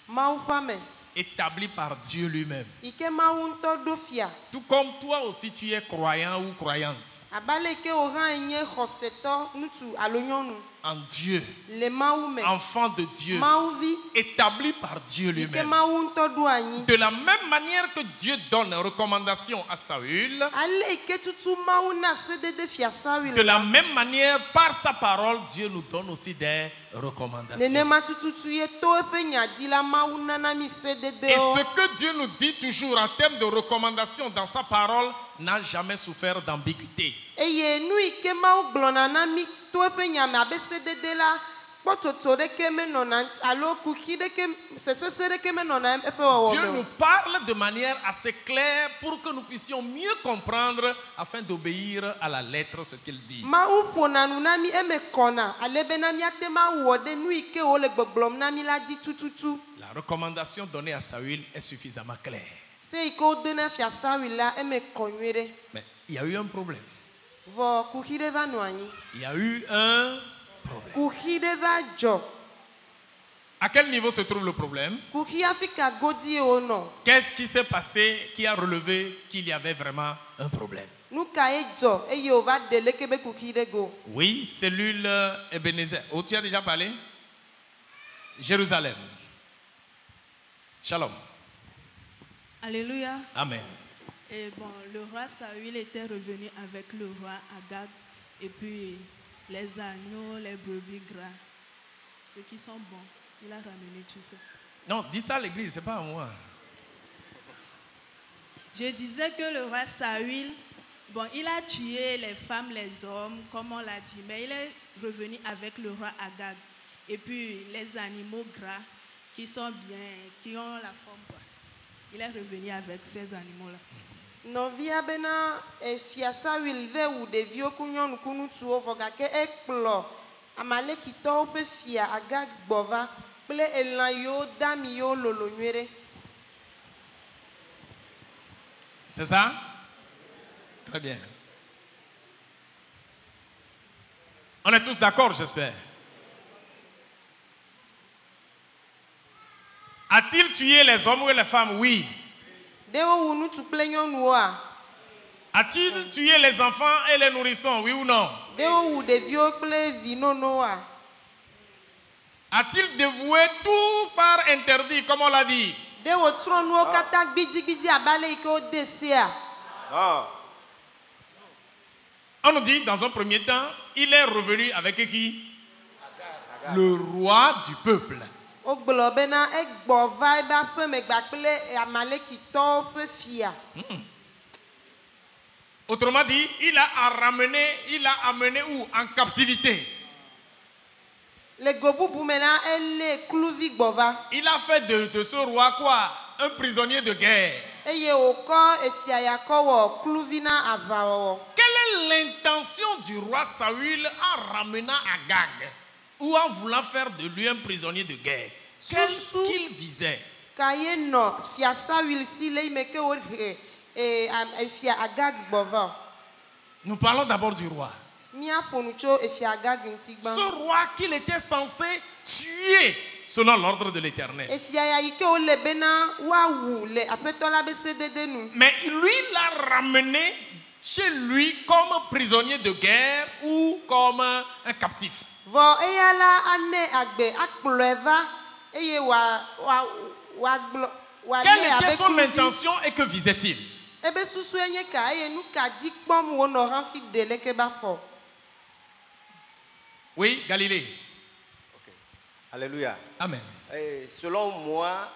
Mawu ƒe ame
établi par Dieu lui-même.
yi ke Mawu ŋutɔ ɖo fia.
Tout comme toi aussi tu es croyant ou croyante
Abe ale ke wò hã enye xɔsetɔ ŋutsu alo nyɔnu
en Dieu,
le Mawu me.
enfant de Dieu,
Mawuvi
établi par Dieu
yi ke
lui-même.
Mawu ŋutɔ ɖo anyi.
De la même manière que Dieu donne recommandation à Saül,
Ale yi ke tutu Mawu na sedede fia Saul.
de la même manière, par sa parole, Dieu nous donne aussi des recommandations.
Nenema tututu ye to eƒe nyadzi la Mawu nana mi
Et
sededewo.
ce que Dieu nous dit toujours en termes de recommandations dans sa parole n'a jamais souffert d'ambiguïté.
Eye nu yi ke Mawu gblɔna na mi to eƒe nyame abe sedede la kpɔtsotso ɖeke menɔna alo kuxi ɖeke sesese ɖeke menɔna eƒe wɔwɔ
Dieu
me
nous
o.
parle de manière assez claire pour que nous puissions mieux comprendre afin d'obéir à la lettre ce qu'il dit.
Mawu ƒona nu na mi eme kɔna ale bena míate ma wɔ ɖe nu yi ke wòle gbɔgblɔm na mi la dzi tututu.
La recommandation donnée à Saül est suffisamment claire.
Se yi ke wodo na fia Saul la eme kɔ nyuie ɖe.
Mais il y a eu un problème.
Vɔ kuxi ɖe va nɔ anyi.
Il y a eu un problème.
Kuxi ɖe va dzɔ.
À quel niveau se trouve le problème?
Kuxi hafi ka godie wonɔ.
Qu'est-ce qui s'est passé qui a relevé qu'il y avait vraiment un problème?
Nu ka ye dzɔ eye wòva ɖe leke be kuxi ɖe go.
Oui, cellule Ebenezer. Oh, tu as déjà parlé? Jérusalem. Shalom.
Alléluia.
Amen.
Et bon, le roi Saül était revenu avec le roi Agag et puis les agneaux, les brebis gras, ceux qui sont bons. Il a ramené tout ça.
Non, dis ça à l'église, c'est pas à moi.
Je disais que le roi Saül, bon, il a tué les femmes, les hommes, comme on l'a dit, mais il est revenu avec le roi Agag. Et puis les animaux gras qui sont bien, qui ont la forme, quoi. Il est revenu avec ces animaux-là.
Nɔvia bena fia Saul ve wu ɖeviwo ku nyɔnu ku ŋutsuwo vɔ gake ekplɔ Amalekitɔwo ƒe fia Agag gbɔ va kple elã yiwo dami yiwo lolo nyuie ɖe.
C'est ça? Très bien. On est tous d'accord, j'espère. A-t-il tué les hommes ou les femmes? Oui. A-t-il tué les enfants et les nourrissons, oui ou non? A-t-il dévoué tout par interdit, comme on l'a dit? On nous dit dans un premier temps, il est revenu avec qui? Le roi du peuple. Autrement dit, il a amené où? En captivité. Il a fait de ce roi quoi? Un prisonnier de guerre. Quelle est l'intention du roi Saül en ramenant Agag ou en voulant faire de lui un prisonnier de guerre? Qu'est-ce qu'il visait? Nous parlons d'abord du roi. Ce roi qu'il était censé tuer selon l'ordre de l'Éternel. Mais lui l'a ramené chez lui comme prisonnier de guerre ou comme un captif. Quelle était son intention et que visait-il? Oui, Galilée.
Okay. Alléluia.
Amen.
Et selon moi,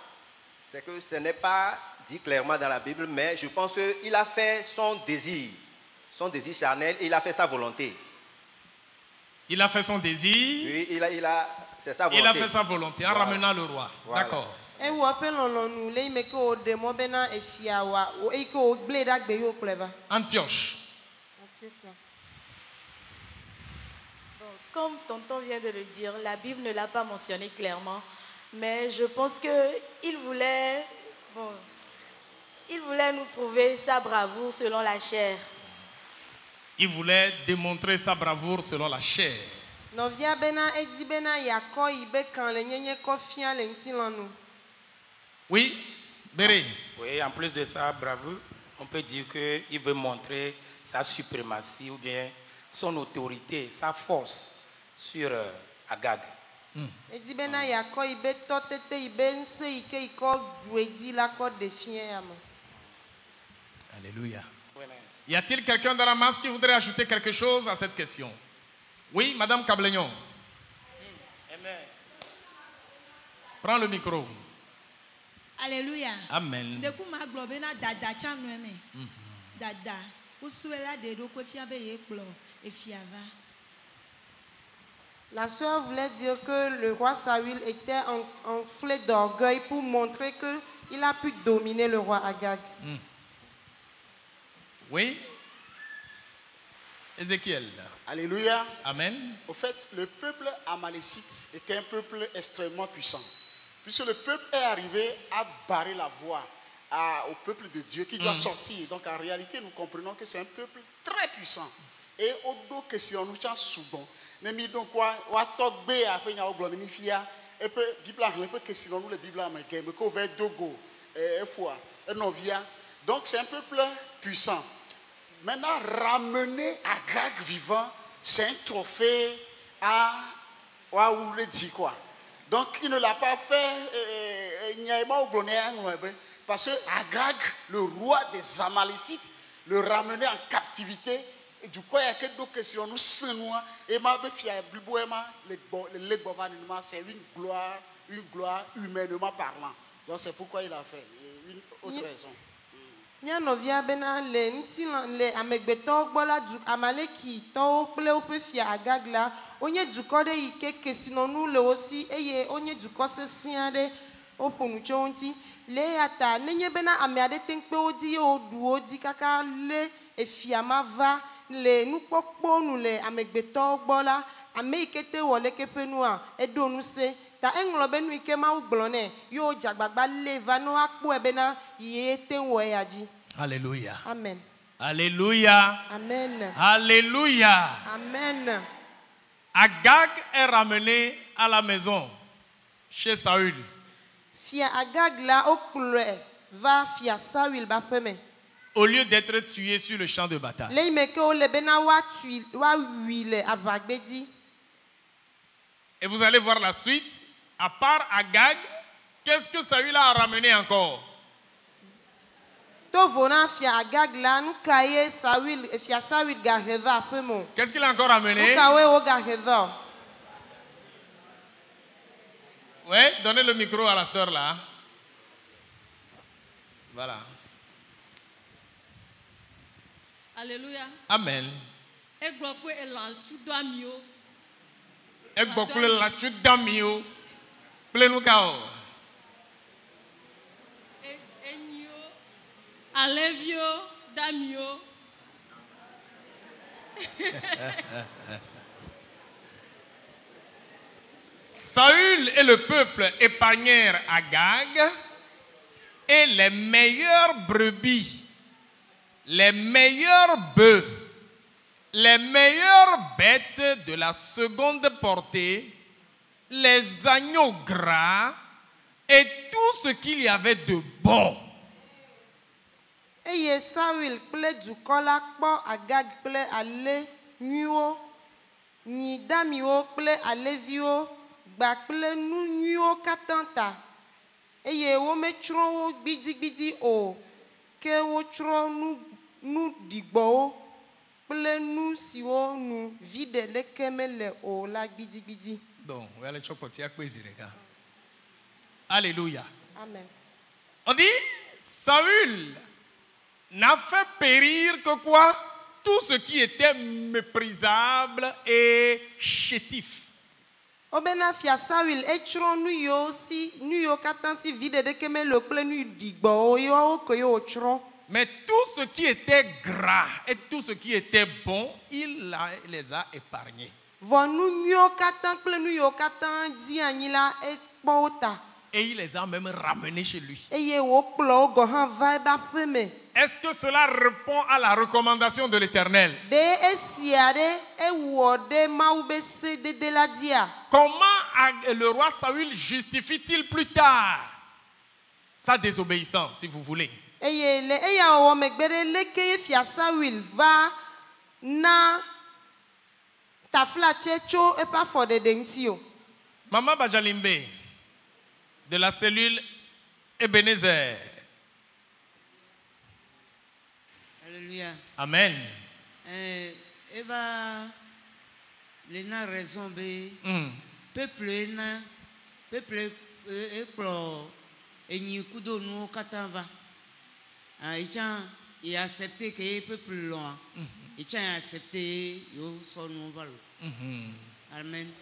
c'est que ce n'est pas dit clairement dans la Bible, mais je pense qu'il a fait son désir charnel, et il a fait sa volonté.
Il a fait son désir.
Oui, c'est sa volonté.
Il a fait sa volonté en ramenant le roi.
Voilà.
D'accord. Antioche.
Comme tonton vient de le dire, la Bible ne l'a pas mentionné clairement, mais je pense qu'il voulait nous prouver sa bravoure selon la chair.
Il voulait démontrer sa bravoure selon la chair. Oui, Béré.
Oui, en plus de sa bravoure, on peut dire qu'il veut montrer sa suprématie ou bien son autorité, sa force sur Agag.
Alléluia. Y a-t-il quelqu'un dans la masse qui voudrait ajouter quelque chose à cette question? Oui, Madame Cablegnon.
Amen.
Prends le micro.
Alléluia.
Amen.
La sœur voulait dire que le roi Saül était enflé d'orgueil pour montrer qu'il a pu dominer le roi Agag.
Oui. Ézéchiel.
Alléluia.
Amen.
Au fait, le peuple amalécite était un peuple extrêmement puissant. Puisque le peuple est arrivé à barrer la voie au peuple de Dieu qui doit sortir. Donc en réalité, nous comprenons que c'est un peuple très puissant. Et au dos que si on nous tient souvent, nemi donc quoi togbe a fait nya oglo nemi fia et peu bible a peu que si nous le bible a mais ko ve dogo foi et novia. Donc c'est un peuple puissant. Maintenant ramener Agag vivant, c'est un trophée à ou le dit quoi. Donc il ne l'a pas fait parce que Agag, le roi des Amalécites, le ramenait en captivité. Et du coup, il y a que deux questions. Nous sommes et c'est une gloire humainement parlant. Donc c'est pourquoi il a fait. Une autre raison.
Nyanovia bena le ntile amegbeto gbola du amaleki to kple ope fia Agag la onye duko de ike kesinonu le osi eye onye duko sesia de oponu chonti le ata nenye bena amiade tenkpe odi odu odi kaka le efia mava le nukpokpo nu le amegbeto gbola ameikete wole kepenua edonu se ta englo benu ike ma uglone yo jagbagba le va no akpo ebena yete woyaji.
Alléluia.
Amen.
Alléluia.
Amen.
Alléluia.
Amen.
Agag est ramené à la maison chez Saül.
Fia Agag la okule va fia Saül ba peme.
Au lieu d'être tué sur le champ de bataille.
Le ime ke o le bena wa wi le avagbedi.
Et vous allez voir la suite. À part Agag, qu'est-ce que Saül a ramené encore?
To vona fia Agag la nu kaye Saül fia Saül ga reva pemo.
Qu'est-ce qu'il a encore ramené?
Nu kawe o ga reva.
Ouais, donnez le micro à la sœur là. Voilà.
Alléluia.
Amen.
Egbokwe elanchudamio.
Egbokwe elanchudamio. Plenu kao.
Enyo. Alevio damio.
Saül et le peuple épargnèrent Agag et les meilleures brebis, les meilleurs bœufs, les meilleures bêtes de la seconde portée, les agneaux gras et tout ce qu'il y avait de bon.
Eye Saül kple dukɔ la kpɔ Agag kple ale nyuiwo, nyi damiwo kple aleviwo, gba kple nu nyuiwo katã ta. Eye wometsrɔ̃ wo gbidigbidi o, ke wotsrɔ̃ nu ɖigbɔwo kple nu siwo nu viɖe leke mele o la gbidigbidi.
Bon, on va aller chocoter à quoi Alléluia.
Amen.
On dit, Saül n'a fait périr que quoi? Tout ce qui était méprisable et chétif.
Obena fia Saül etsrɔ̃ nu yiwo katã si viɖe ɖeke mele kple nu ɖigbɔwo yewo ke yewo tsrɔ̃.
Mais tout ce qui était gras et tout ce qui était bon, il les a épargnés.
Vɔ nu nyuiwo katã kple nu yiwo katã di anyi la ekpɔ wo ta.
Et il les a même ramenés chez lui.
Eye wokplɔ wo gɔ hã va ebe aƒe me.
Est-ce que cela répond à la recommandation de l'Éternel?
De esia ɖe ewɔ ɖe Mawu be sedede la dzia.
Comment le roi Saül justifie-t-il plus tard sa désobéissance, si vous voulez?
Eye le eya wɔwɔ megbe ɖe leke ye fia Saül va na taflatse tso eƒe afɔɖeɖe ŋuti o.
Maman Bajalimbe de la cellule Ebenezer.
Alléluia.
Amen.
Eva, lena raison be. Peuple na, peuple ekplo enyi kudo nu katava. Il a accepté que peuple loin. Il a accepté yo son valo. Amen.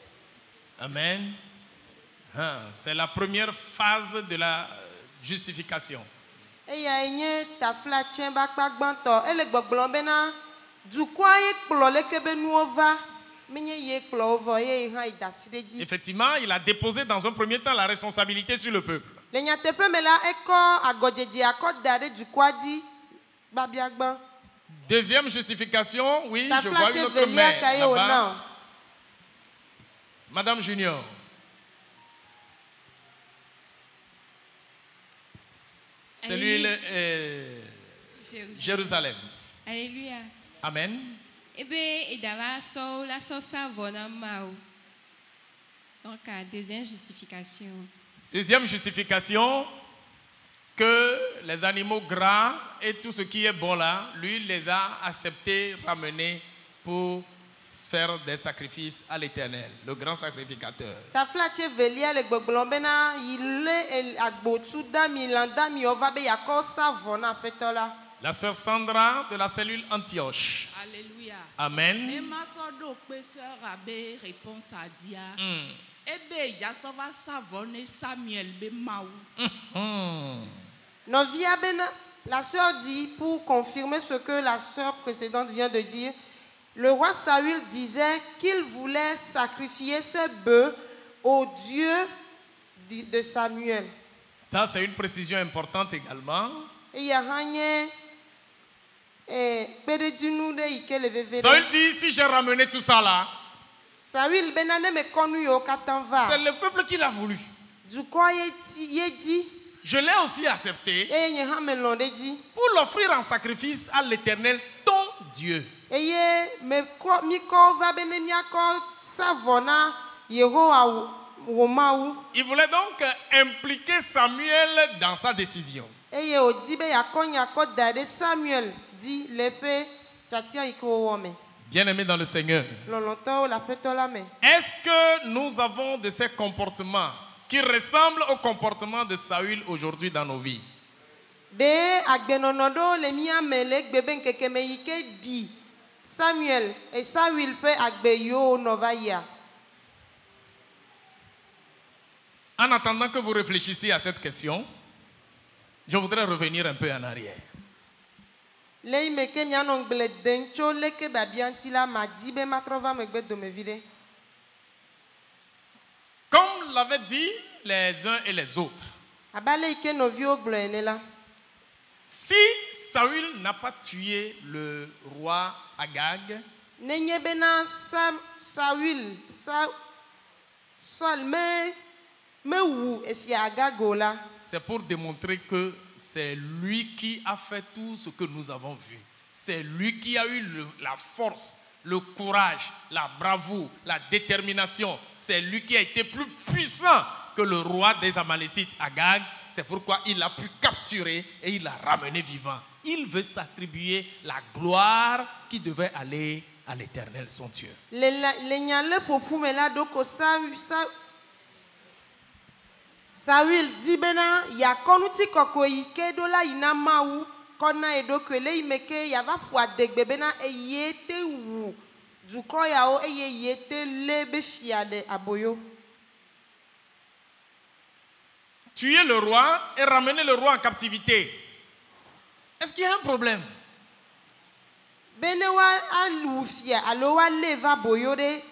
Amen. C'est la première phase de la justification.
Eya enye taflatse ba kpa gbãtɔ. Ele gbɔgblɔm bena dukɔa ye kplɔ leke be nuwo va. Menye ye kplɔ wo vɔ ye hã yi da asi ɖe dzi.
Effectivement, il a déposé dans un premier temps la responsabilité sur le peuple.
Le nyateƒe me la ekɔ agɔdzedzea kɔ da ɖe dukɔa dzi babia gbã.
Deuxième justification, oui, je vois
Taflatse
une autre
velia
mère
ka ye
là-bas.
wòna.
Madame Junior. Cellule Jérusalem.
Alléluia.
Amen.
Ebe edava so la so savona mao. Donc deuxième justification.
Deuxième justification, que les animaux gras et tout ce qui est bon là, lui les a acceptés, ramenés pour faire des sacrifices à l'Éternel, le grand sacrificateur.
Taflatse velia le gbɔgblɔm bena yi le agbotu dami lã dami wo va be yakɔ sa vɔ na aƒetɔ la.
La sœur Sandra de la cellule Antioche.
Alléluia.
Amen.
Nemasodo sœur abe réponse à dia. Ebe jasova savone Samuel be maou.
Novia bena, la sœur dit, pour confirmer ce que la sœur précédente vient de dire, le roi Saül disait qu'il voulait sacrifier ce bœuf au Dieu de Samuel.
Ça, c'est une précision importante également.
Et il y a un
Saül dit, si j'ai ramené tout ça là,
c'est le peuple
qui l'a voulu. je l'ai aussi accepté
eye nye hã melɔ̃ ɖe dzi.
pour l'offrir en sacrifice à l'Éternel, ton Dieu.
Eye mikɔwo va be ne miakɔ sa vɔ na Yehowa wò Mawu.
Il voulait donc impliquer Samuel dans sa décision.
Eye wòdi be yakɔ nya kɔ da ɖe Samuel dzi le eƒe tiatia yi ke wòwɔ me.
Bien-aimés dans le Seigneur,
Lɔlɔ̃tɔwo le Aƒetɔ la me.
est-ce que nous avons de ces comportements qui ressemblent au comportement de Saül aujourd'hui dans nos vies?
Ɖe agbenɔnɔ ɖewo le mía me le egbe be ŋkeke me yi ke ɖi Samuel et Saul ƒe agbe yiwo nɔ va yia.
En attendant que vous réfléchissiez à cette question, je voudrais revenir un peu en arrière.
Le yi me ke mianɔ gble dem tso leke babia ŋuti la madi be matrɔ va megbe dome vi ɖe.
Comme l'avaient dit les uns et les autres,
Abe ale yi ke nɔviwo gblɔ ene la.
si Saül n'a pas tué le roi Agag,
Nenye bena Saul mewu efia Agago la.
c'est pour démontrer que c'est lui qui a fait tout ce que nous avons vu. C'est lui qui a eu la force, le courage, la bravoure, la détermination. C'est lui qui a été plus puissant que le roi des Amalécites, Agag. C'est pourquoi il a pu capturer et il l'a ramené vivant. Il veut s'attribuer la gloire qui devait aller à l'Éternel, son Dieu.
Le nyale ƒoƒu me la ɖo ko Saul di bena yakɔ ŋutikɔkɔe yi ke ɖo la yina Mawu kɔ na eɖokui le yi me ke yava ƒo adegbe bena eye te wu dukɔ yawo eye ye te lé be fia ɖe aboyo.
Tuer le roi et ramener le roi en captivité. Est-ce qu'il y a un problème?
Bene wa alu fia alo wa lé va aboyo ɖe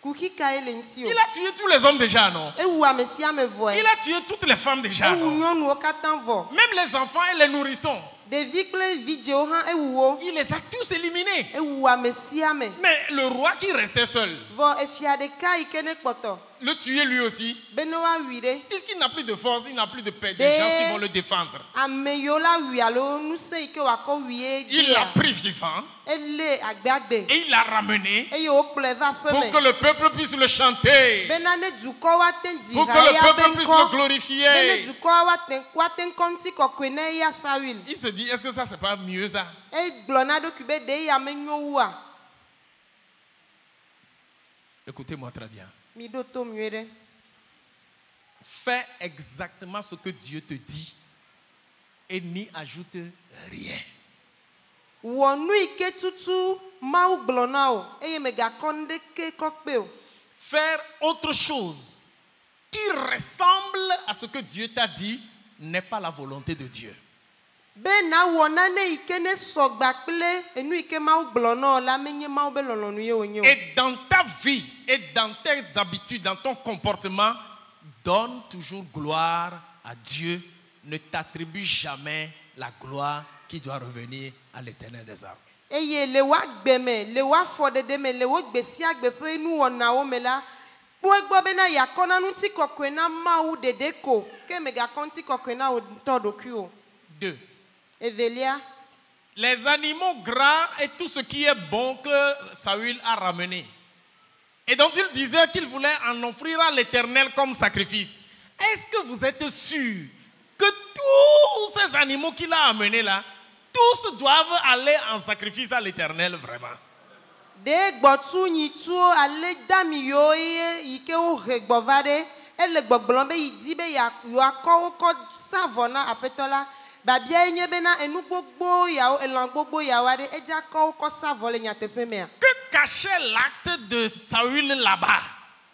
kukika ele ŋuti o.
Il a tué tous les hommes déjà, non?
Ewu ame sia ame vɔe.
Il a tué toutes les femmes déjà,
Ewu
non?
nyɔnuwo katã vɔ.
Même les enfants et les nourrissons.
Ɖevi kple vidzewo hã ewu wo.
Il les a tous éliminés.
Ewu ame sia ame.
Mais le roi qui restait seul,
Vɔ efia ɖeka yi ke ne kpɔtɔ.
le tuer lui aussi,
Bene wa wui ɖe.
puisqu'il n'a plus de force, il n'a plus de paix, des gens qui vont le défendre.
Ame yiwo la wui alo ŋusẽ yi ke wòakɔ wui ye
Il l'a pris vivant
elé agbeagbe.
et il l'a ramené
Eye wokplɔe va aƒe
pour
me.
que le peuple puisse le chanter,
Bena ne dukɔwo ate dzi
pour que
ha
le
eya be
peuple puisse le
ŋkɔ. Bene
glorifier.
dukɔwo woate ŋkɔ ŋuti kɔkɔe na eya Saul.
Il se dit, est-ce que ça c'est pas mieux ça?
Egblɔ na ɖokui be ɖe ya menyo wua.
Écoutez-moi très bien.
Mi ɖo to nyuie ɖe.
Fais exactement ce que Dieu te dit et n'y ajoute rien.
Wɔ nu yi ke tutu Mawu gblɔ na wo eye megakɔ nuɖeke kɔ kpe o.
Faire autre chose qui ressemble à ce que Dieu t'a dit n'est pas la volonté de Dieu.
Be nawɔ nane yi ke ne sɔgba kple enu yi ke Mawu gblɔ na wo la menye Mawu be lɔlɔ̃nu ye wònye o.
Et dans ta vie et dans tes habitudes, dans ton comportement, donne toujours gloire à Dieu. Ne t'attribue jamais la gloire qui doit revenir à l'Éternel des armées.
Eye le wa gbe me, le wa afɔɖeɖe me, le wo gbe sia gbe ƒe nuwɔnawo me la, kpɔe gbɔ bena yakɔ na ŋutikɔkɔe na Mawu ɖeɖe ko, ke megakɔ ŋutikɔkɔe na wò ŋutɔ ɖokui o.
2.
Evelia,
Les animaux gras et tout ce qui est bon que Saül a ramené. Et dont il disait qu'il voulait en offrir à l'Éternel comme sacrifice. Est-ce que vous êtes sûr que tous ces animaux qu'il a amenés là, tous doivent aller en sacrifice à l'Éternel vraiment?
de gbɔtu nyituwo ale dami yiwo yi ke wohe gbɔ va ɖe, ele gbɔgblɔm be yi di be yeakɔ wo kɔ sa vɔ na Aƒetɔ la. Babia nye bena enu gbogbo yawo, elã gbogbo yawo aɖe edza kɔ wo kɔ sa vɔ le nyateƒe mea.
Que cachait l'acte de Saül là-bas?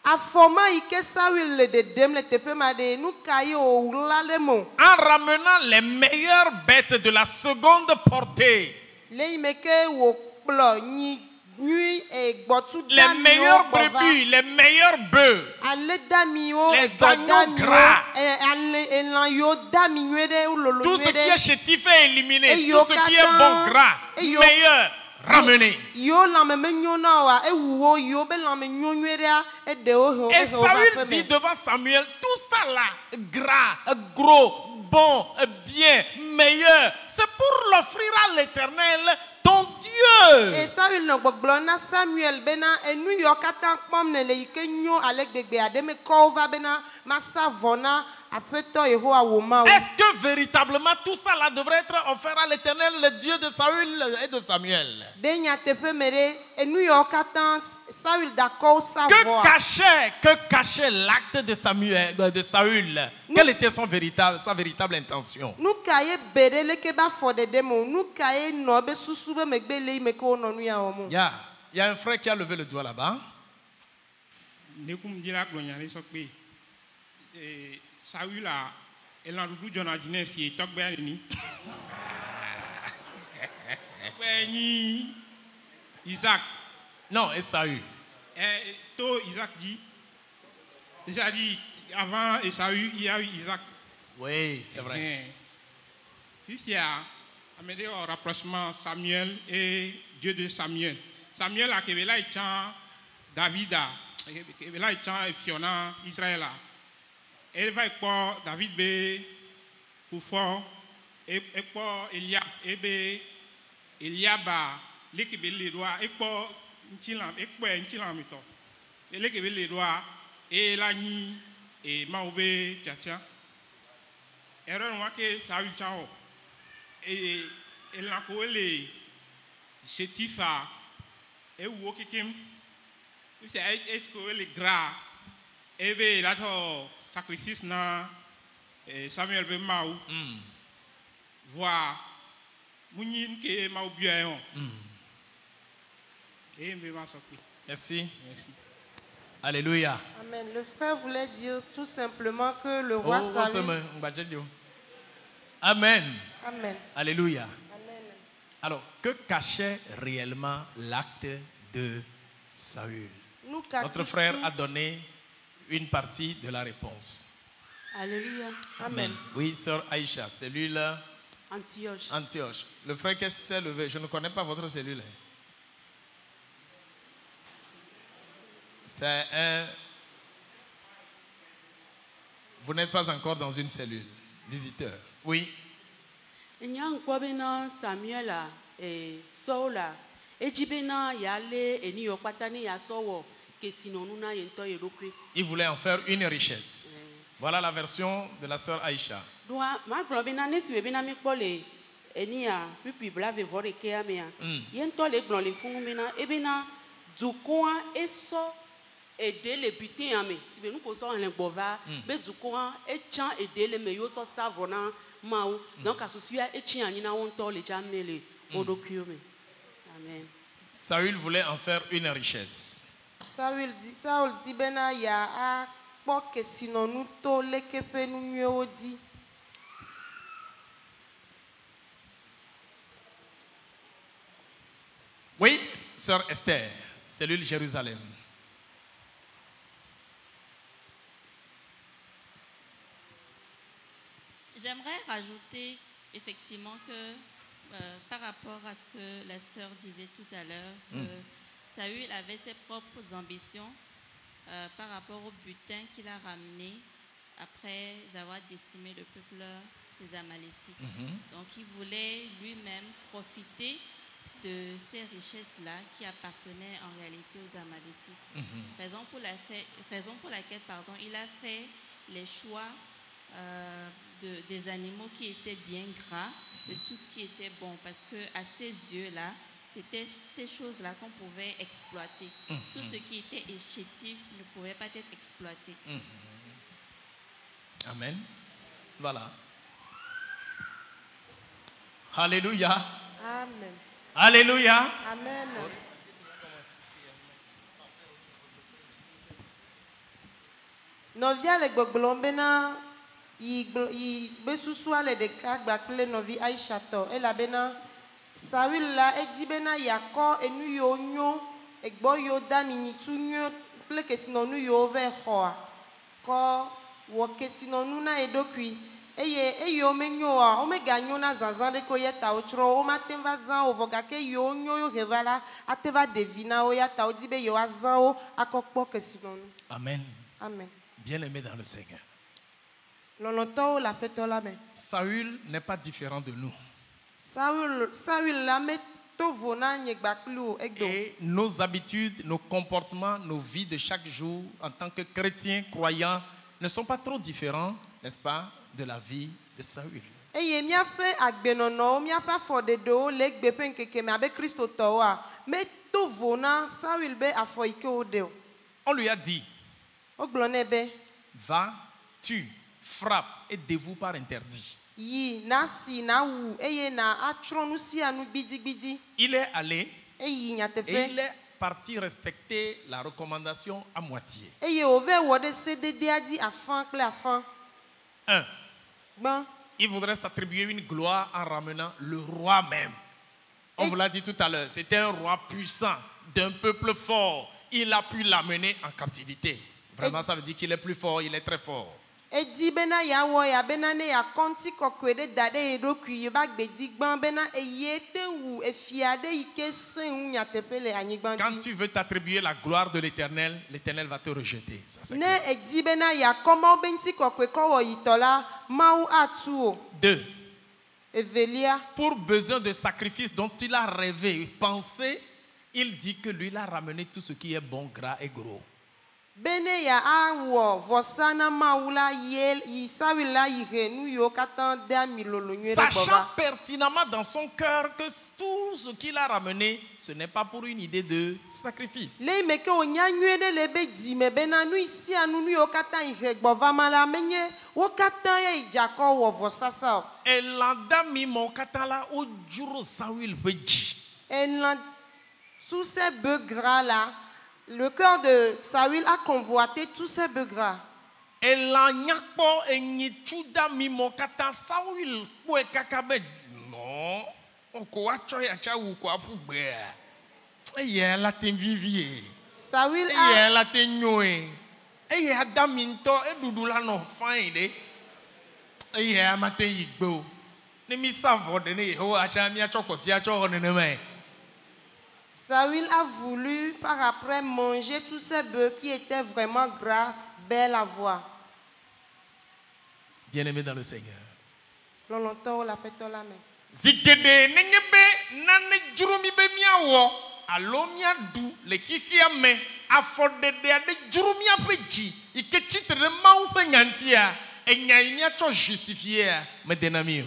Afɔma yi ke Saul le dedem le teƒe ma ɖe nu ka ye wòwla ɖe mo.
En ramenant les meilleures bêtes de la seconde portée.
Le yi me ke wòkplɔ nyui gbɔtu
Les
damiwo
meilleurs
gbɔ va.
brebis, les meilleurs bœufs.
Ale damiwo,
Les
egbɔ
agneaux
damiwo,
gras.
elã yiwo dami nyuie ɖe, wololo
Tout
nyuie
ce qui est
ɖe.
chétif est éliminé.
Et
Tout ce qui est bon gras,
yo-
meilleur, ramené.
Yiwo lãme menyo na oa, ewu wo, yiwo be lãme nyo nyuie ɖea, eɖewo he
Et
ehe wo va
Saül
aƒe
dit
me.
devant Samuel, tout ça là, gras, gros, bon, bien, meilleur. C'est pour l'offrir à l'Éternel, ton Dieu.
Et Saül no gbogbo na Samuel bena enu yo katan pom ne le ike nyo alek gbegbe ade me ko va bena masa vona apeto Yehowa wo ma.
Est-ce que véritablement tout ça là devrait être offert à l'Éternel, le Dieu de Saül et de Samuel?
Denya tepe mere enu yo katan Saül d'accord sa voix.
Que cachait l'acte de Samuel, de Saül? Quelle était sa véritable intention?
Nous kaye bere le ke ba fo de demo, nous kaye no be susu be megbe le me ko no nu ya omo.
Il y a un frère qui a levé le doigt là-bas.
Saül a elandudu John Agnes qui est tokbe ni. Isaac.
Non, Esaü.
To Isaac dit. Déjà dit avant Esaü, il y a eu Isaac.
Oui, c'est vrai.
Puis il y a amené au rapprochement Samuel et Dieu de Samuel. Samuel a kevela itchan David a kevela itchan Fiona Israël a. Elle va pour David be Foufo et pour Eliaba l'équipe les doigts et pour Ntilam et pour Ntilam ito l'équipe les doigts et Lani et Maoube Tchatcha. Erreur moi que Saül chao et la colle Chetifa et Wokikim c'est est-ce que les gras et be là sacrifice na Samuel be Maou voir Mounine que Maou bien et me va sortir.
Merci. Alléluia.
Amen. Le frère voulait dire tout simplement que le roi Saül.
Amen.
Amen.
Alléluia.
Amen.
Alors, que cachait réellement l'acte de Saül? Notre frère a donné une partie de la réponse.
Alléluia.
Amen. Oui, sœur Aïcha, cellule
Antioche.
Antioche. Le frère qui s'est levé, je ne connais pas votre cellule. C'est un... Vous n'êtes pas encore dans une cellule. Visiteur. Oui.
Samuel et Saula. Ejibena yale eni yopatani ya sowo.
Il voulait en faire une richesse. Voilà la version de la sœur Aïcha.
Aider les butins si nous posons un bova be dukoa et chan aider les meilleurs so savona mau donc associé et tien ni na wonto le jamnele odokume. Amen.
Saül voulait en faire une richesse.
Saül dit bena ya a poke sinon nous to lekepe nous mieux dit.
Oui, sœur Esther, cellule Jérusalem.
J'aimerais rajouter effectivement que par rapport à ce que la sœur disait tout à l'heure, que Saül avait ses propres ambitions par rapport au butin qu'il a ramené après avoir décimé le peuple des Amalécites. Donc il voulait lui-même profiter de ces richesses-là qui appartenaient en réalité aux Amalécites. Raison pour laquelle il a fait les choix des animaux qui étaient bien gras, de tout ce qui était bon, parce que à ses yeux-là, c'était ces choses-là qu'on pouvait exploiter. Tout ce qui était échétif ne pouvait pas être exploité.
Amen. Voilà. Alléluia.
Amen.
Alléluia.
Amen. Novia le gbogbombena i besusu ale de kagbakle novi Aisha to ela bena Saül la edi bena yako enu yo nyo egbo yo dani ni tu nyo ple ke sinonu yo ve hoa ko wo ke sinonu na edokui eyo menyo a o me ganyo na zanzan de ko yeta o tro o maten va zan o voga ke yo nyo yo revala ateva devina o yata o dibe yo azan o akokpo ke sinonu.
Amen.
Amen.
Bien-aimé dans le Seigneur. Saül n'est pas différent de nous. Et nos habitudes, nos comportements, nos vies de chaque jour en tant que chrétiens, croyants, ne sont pas trop différents, n'est-ce pas, de la vie de Saül. On lui a dit, va, tue, frappe et dévoue par interdit. Il est allé et il est parti respecter la recommandation à moitié. 1. Il voudrait s'attribuer une gloire en ramenant le roi même. On vous l'a dit tout à l'heure, c'était un roi puissant, d'un peuple fort. Il a pu l'amener en captivité. Vraiment, ça veut dire qu'il est plus fort, il est très fort. Quand tu veux t'attribuer la gloire de l'Éternel, l'Éternel va te rejeter. Ça, c'est clair. 2. Pour besoin de sacrifice dont il a rêvé, pensé, il dit que lui, il a ramené tout ce qui est bon, gras et gros. Sachant pertinemment dans son cœur que tout ce qu'il a ramené, ce n'est pas pour une idée de sacrifice. Et l'endami mon katala au juro Saül peji.
Tous ces bœufs gras là, le cœur de Saül a convoité tous ces bœufs gras.
Et l'anyakpo enituda mimo kata Saül kwe kakabe non oko acho ya cha wu kwa fugbe eye la ten vivie
Saül
eye la ten nyoe eye adaminto edudula no fine de eye amate yigbo ni mi savo de ne ho acha mi acho koti acho ne me.
Saül a voulu par après manger tous ces bœufs qui étaient vraiment gras, belles à voir.
Bien-aimé dans le Seigneur.
Zikede
nengebe nane jurumi be miawo alomia du le hihia me afodede ade jurumi apeji ike chitre mawu pe nyantia enya inia cho justifier me denamio.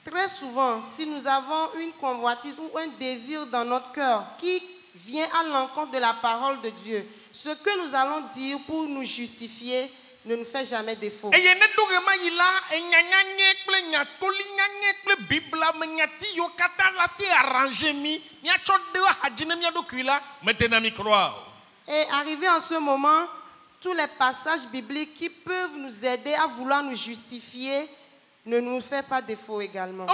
Très souvent, si nous avons une convoitise ou un désir dans notre cœur qui vient à l'encontre de la parole de Dieu, ce que nous allons dire pour nous justifier ne nous fait jamais défaut. Et arrivé en ce moment, tous les passages bibliques qui peuvent nous aider à vouloir nous justifier ne nous fait pas défaut également.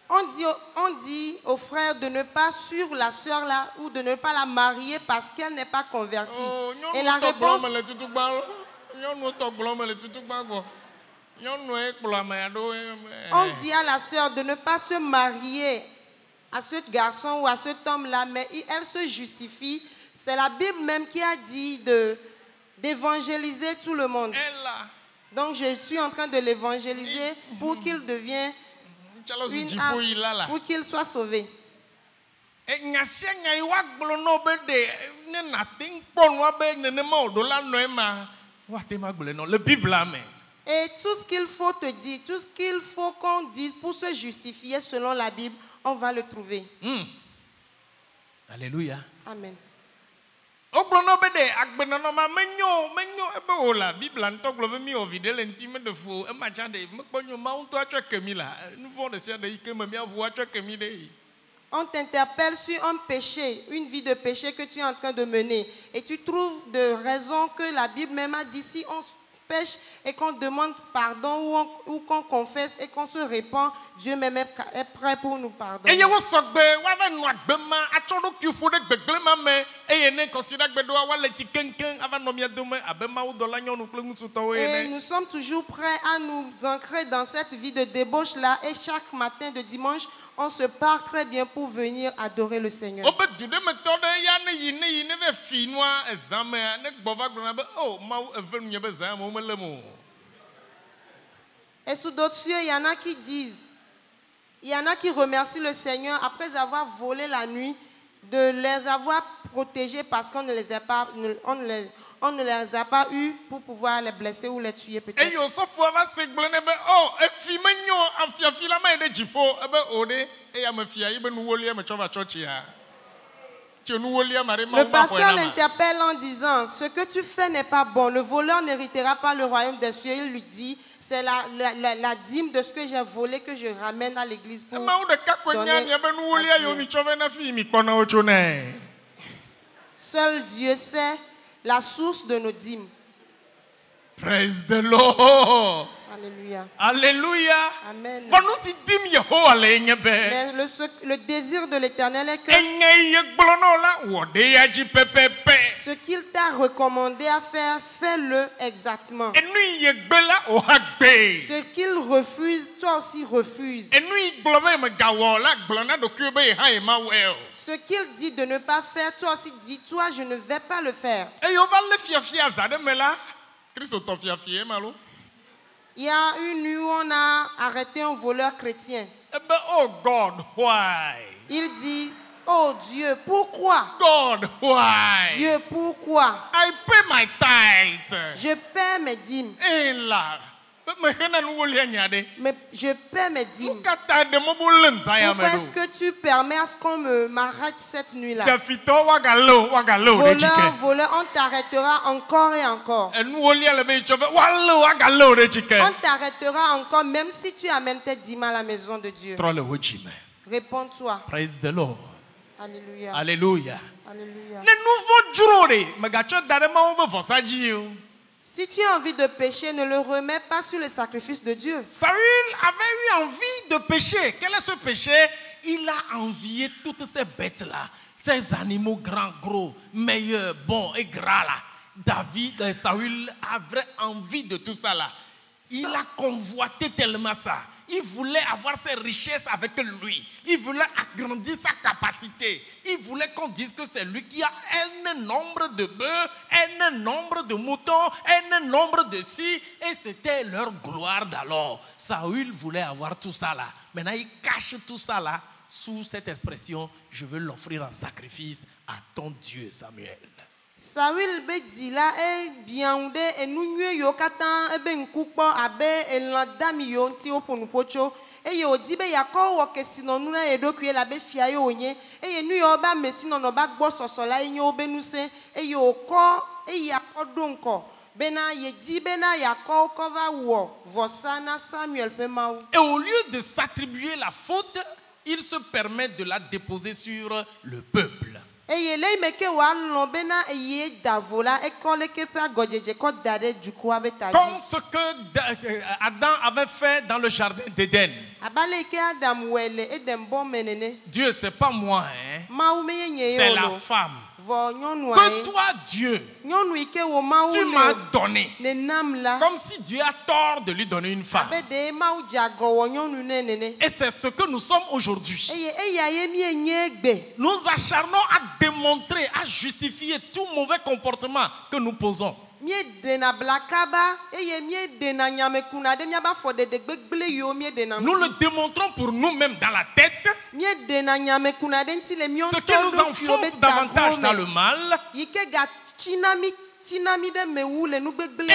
On dit aux frères de ne pas suivre la sœur là ou de ne pas la marier parce qu'elle n'est pas convertie. Et la réponse... On dit à la sœur de ne pas se marier à ce garçon ou à cet homme-là, mais elle se justifie. C'est la Bible même qui a dit d'évangéliser tout le monde. Donc je suis en train de l'évangéliser pour qu'il devienne une âme, pour qu'il soit sauvé. Et tout ce qu'il faut te dire, tout ce qu'il faut qu'on dise pour se justifier selon la Bible, on va le trouver.
Alléluia.
Amen. On t'interpelle sur un péché, une vie de péché que tu es en train de mener. Et tu trouves de raisons que la Bible même a dit, si on pêche et qu'on demande pardon ou qu'on confesse et qu'on se répand, Dieu même est prêt pour nous pardonner. Et nous sommes toujours prêts à nous ancrer dans cette vie de débauche là et chaque matin de dimanche, on se part très bien pour venir adorer le Seigneur. Et sous d'autres cieux, il y en a qui disent, il y en a qui remercient le Seigneur après avoir volé la nuit, de les avoir protégés parce qu'on ne les a pas, on ne les a pas eus pour pouvoir les blesser ou les tuer peut-être. Le pasteur l'interpelle en disant, ce que tu fais n'est pas bon, le voleur n'héritera pas le royaume des cieux. Il lui dit, c'est la dîme de ce que j'ai volé que je ramène à l'église pour donner à Dieu. Seul Dieu sait la source de nos dîmes.
Praise the Lord.
Alléluia.
Alléluia.
Amen.
Mais
le désir de l'Éternel est que ce qu'il t'a recommandé à faire, fais-le exactement. Ce qu'il refuse, toi aussi refuses. Ce qu'il dit de ne pas faire, toi aussi dis-toi, je ne vais pas le faire. Il y a une nuit où on a arrêté un voleur chrétien.
Oh God, why?
Il dit, oh Dieu, pourquoi?
God, why?
Dieu, pourquoi?
I pay my tithe.
Je paie mes dîmes. Mais je paie mes dîmes. Pourquoi est-ce que tu permets à ce qu'on m'arrête cette nuit-là? Voleur, on t'arrêtera encore et encore. On t'arrêtera encore même si tu amènes tes dîmes à la maison de Dieu. Réponds-toi.
Praise the Lord.
Alléluia.
Alléluia.
Alléluia. Si tu as envie de pécher, ne le remets pas sur le sacrifice de Dieu.
Saül avait eu envie de pécher. Quel est ce péché? Il a envié toutes ces bêtes-là, ces animaux grands, gros, meilleurs, bons et gras là. Saül avait envie de tout ça là. Il a convoité tellement ça. Il voulait avoir ses richesses avec lui. Il voulait agrandir sa capacité. Il voulait qu'on dise que c'est lui qui a un nombre de bœufs, un nombre de moutons, un nombre de ci. Et c'était leur gloire d'alors. Saül voulait avoir tout ça là. Maintenant, il cache tout ça là sous cette expression, je veux l'offrir en sacrifice à ton Dieu, Samuel.
Saül be di la e biande enunye yo katan ebe nkukpo abe elandami yo nti oponupocho eye odi be yakọ wo kesino nu na edokue la be fia yo onye eye nu yo ba mesino no ba gbo soso la enye obenuse eye okọ eye akodo nko bena ye di bena yakọ kova wo vosana Samuel pemaou.
Et au lieu de s'attribuer la faute, il se permet de la déposer sur le peuple.
Comme
ce que Adam avait fait dans le jardin d'Éden. Dieu, c'est pas moi, hein? C'est la femme que toi, Dieu, tu m'as donné. Comme si Dieu a tort de lui donner une femme. Et c'est ce que nous sommes aujourd'hui. Nous acharnons à démontrer, à justifier tout mauvais comportement que nous posons. Nous le démontrons pour nous-mêmes dans la tête, ce qui nous enfonce davantage dans le mal. Et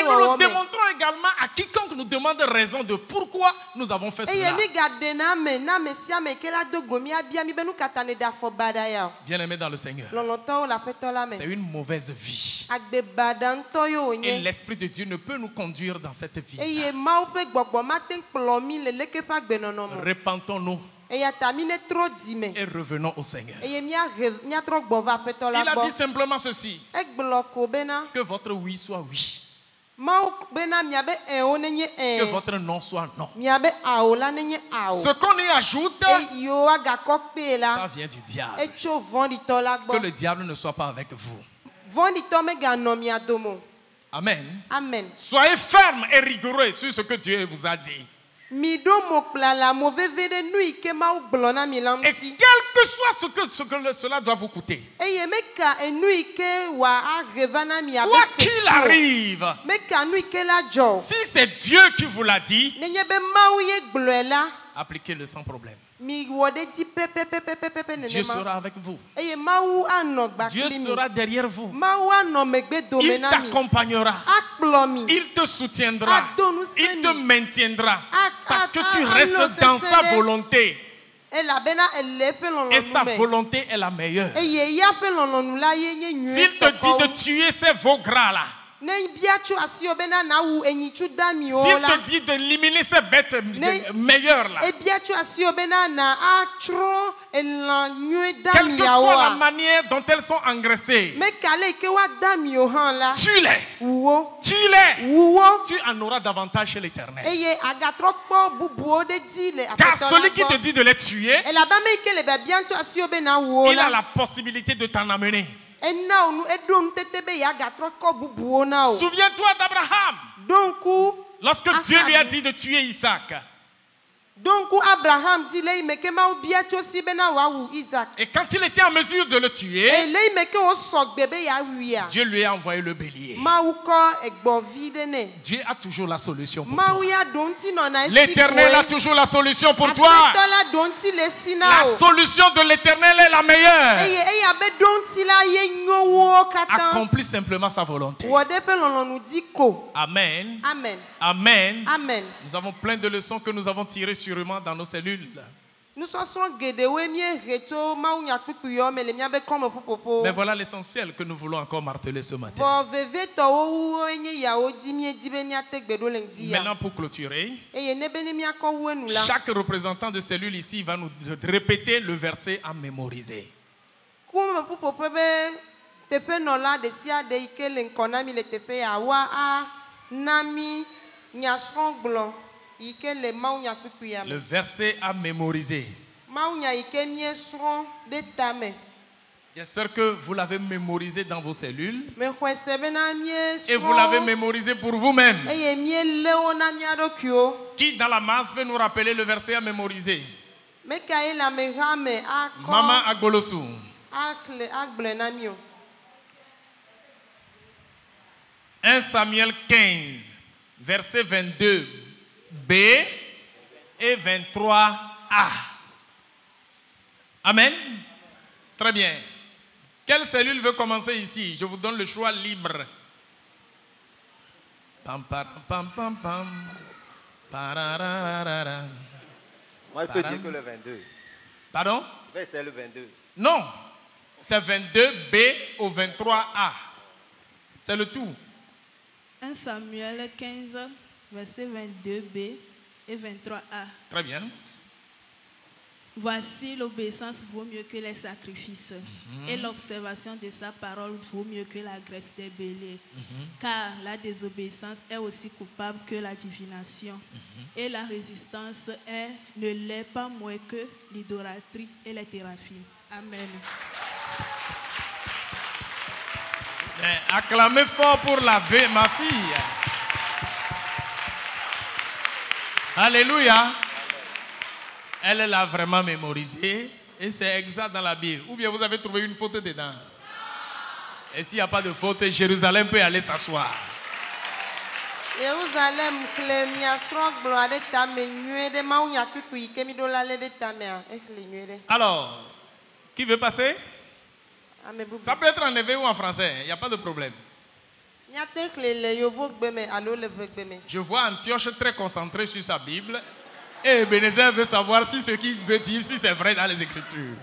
nous le démontrons également à quiconque nous demande raison de pourquoi nous avons fait cela. Bien-aimé dans le Seigneur, c'est une mauvaise vie. Et l'Esprit de Dieu ne peut nous conduire dans cette vie. Repentons-nous. Et revenons au Seigneur. Il a dit simplement ceci: que votre oui soit oui, que votre non soit non. Ce qu'on y ajoute, ça vient du diable. Que le diable ne soit pas avec vous. Amen.
Amen.
Soyez ferme et rigoureux sur ce que Dieu vous a dit.
Mi do mo kpla la mo veve de nu ike ma u gblona mi lam
Et
si.
quel que soit ce que cela doit vous coûter.
Eye meka enu ike wa a revana mi abe
Quoi
fetio.
qu'il arrive,
Meka nu ike la jo.
si c'est Dieu qui vous l'a dit,
Nenye be ma u ye gbloela.
appliquez-le sans problème.
Mi wode di pepe
Dieu sera avec vous.
Eye ma u ano gba
Dieu
kli mi.
sera derrière vous.
Ma u ano megbe
Il
domena mi.
t'accompagnera.
Akplo mi.
Il te soutiendra.
Adonu se
Il te
mi.
maintiendra. Parce que tu
alo
restes dans
sese
sa
de.
volonté.
Ela bena ele pe lon
Et sa volonté est la meilleure.
Eye ya pe lon nu la ye nye nyue.
S'il te dit de tuer ces veaux gras là,
Ne biachu asio bena na wu enyichu dami o
s'il
la.
te dit d'éliminer ces bêtes meilleures là,
E biachu asio bena na atro elan nyue
quelle
dami
que
ya
soit la
wa.
manière dont elles sont engraissées,
Me kale ke wa dami o han la.
tue-les.
Uwo.
Tue-les.
Uwo.
Tu en auras davantage chez l'Éternel.
Eye agatro kpo bubu o de di le
Car celui qui te dit de les tuer,
E la ba me ke le be bianchu asio bena wo
il a
la.
la possibilité de t'en amener.
E na onu edon tete be ya agatro ko bubu o na o.
Souviens-toi d'Abraham.
Donc
Lorsque Dieu lui a dit de tuer Isaac.
Donc Abraham dit le me ke ma u biachu si bena wa wu Isaac.
Et quand il était en mesure de le tuer,
E le me ke o sok bebe ya wi.
Dieu lui a envoyé le bélier.
Ma u ko egbo vide ne.
Dieu a toujours la solution pour
Ma
toi.
u ya donti no na esi.
L'Éternel a toujours la solution pour toi.
La donti le sina
La
o.
solution de l'Éternel est la meilleure.
Eye abe donti la ye nyowo katan.
Accomplis simplement sa volonté.
Wode pe lon nu di ko.
Amen.
Amen.
Amen.
Amen.
Nous avons plein de leçons que nous avons tirées sûrement dans nos cellules.
Nous sommes gede we mi reto ma u nya pipu yo me le mi abe comme popopo.
Mais voilà l'essentiel que nous voulons encore marteler ce matin.
Vo veve to wo enye ya o di mi di be mi ategbe do leng di ya.
Maintenant, pour clôturer,
Eye ne be ne mi akọ wo nu la.
chaque représentant de cellule ici va nous répéter le verset à mémoriser.
Kuma popopo be tepe no la de sia de ike le nkona mi le tepe ya wa a nami nya songblon ike le ma u nya pipu ya.
Le verset à mémoriser.
Ma u nya ike mi esron de tame.
J'espère que vous l'avez mémorisé dans vos cellules.
Me khwese be na mi
Et vous l'avez mémorisé pour vous-même.
Eye mi le ona mi adokyo.
Qui dans la masse peut nous rappeler le verset à mémoriser?
Me ka la me rame a ko.
Maman Agbolosu.
Akle agble na mi o.
1 Samuel 15, verset 22b et 23a. Amen. Très bien. Quelle cellule veut commencer ici? Je vous donne le choix libre. Pam, pam, pam, pam, pam. Parararara.
Moi, je peux dire que le 22.
Pardon?
C'est le 22.
Non. C'est 22b au 23a. C'est le tout.
1 Samuel 15, verset 22b et 23a.
Très bien.
Voici, l'obéissance vaut mieux que les sacrifices, et l'observation de sa parole vaut mieux que la graisse des béliers. Car la désobéissance est aussi coupable que la divination, et la résistance ne l'est pas moins que l'idolâtrie et les théraphines. Amen.
Mais acclamez fort pour ma fille. Alléluia. Elle l'a vraiment mémorisé et c'est exact dans la Bible. Ou bien vous avez trouvé une faute dedans. Et s'il n'y a pas de faute, Jérusalem peut aller s'asseoir.
Jérusalem kle mi asron gblon ade tame nyue de ma u nya pipu ike mi do la le de tame a ekle nyue de.
Alors, qui veut passer?
Ame bubu.
Ça peut être en hébreu ou en français, il n'y a pas de problème.
Nya te kle le yovo gbeme alo le gbeme.
Je vois Antioche très concentré sur sa Bible. Et Ebenezer veut savoir si ce qu'il veut dire, si c'est vrai dans les Écritures.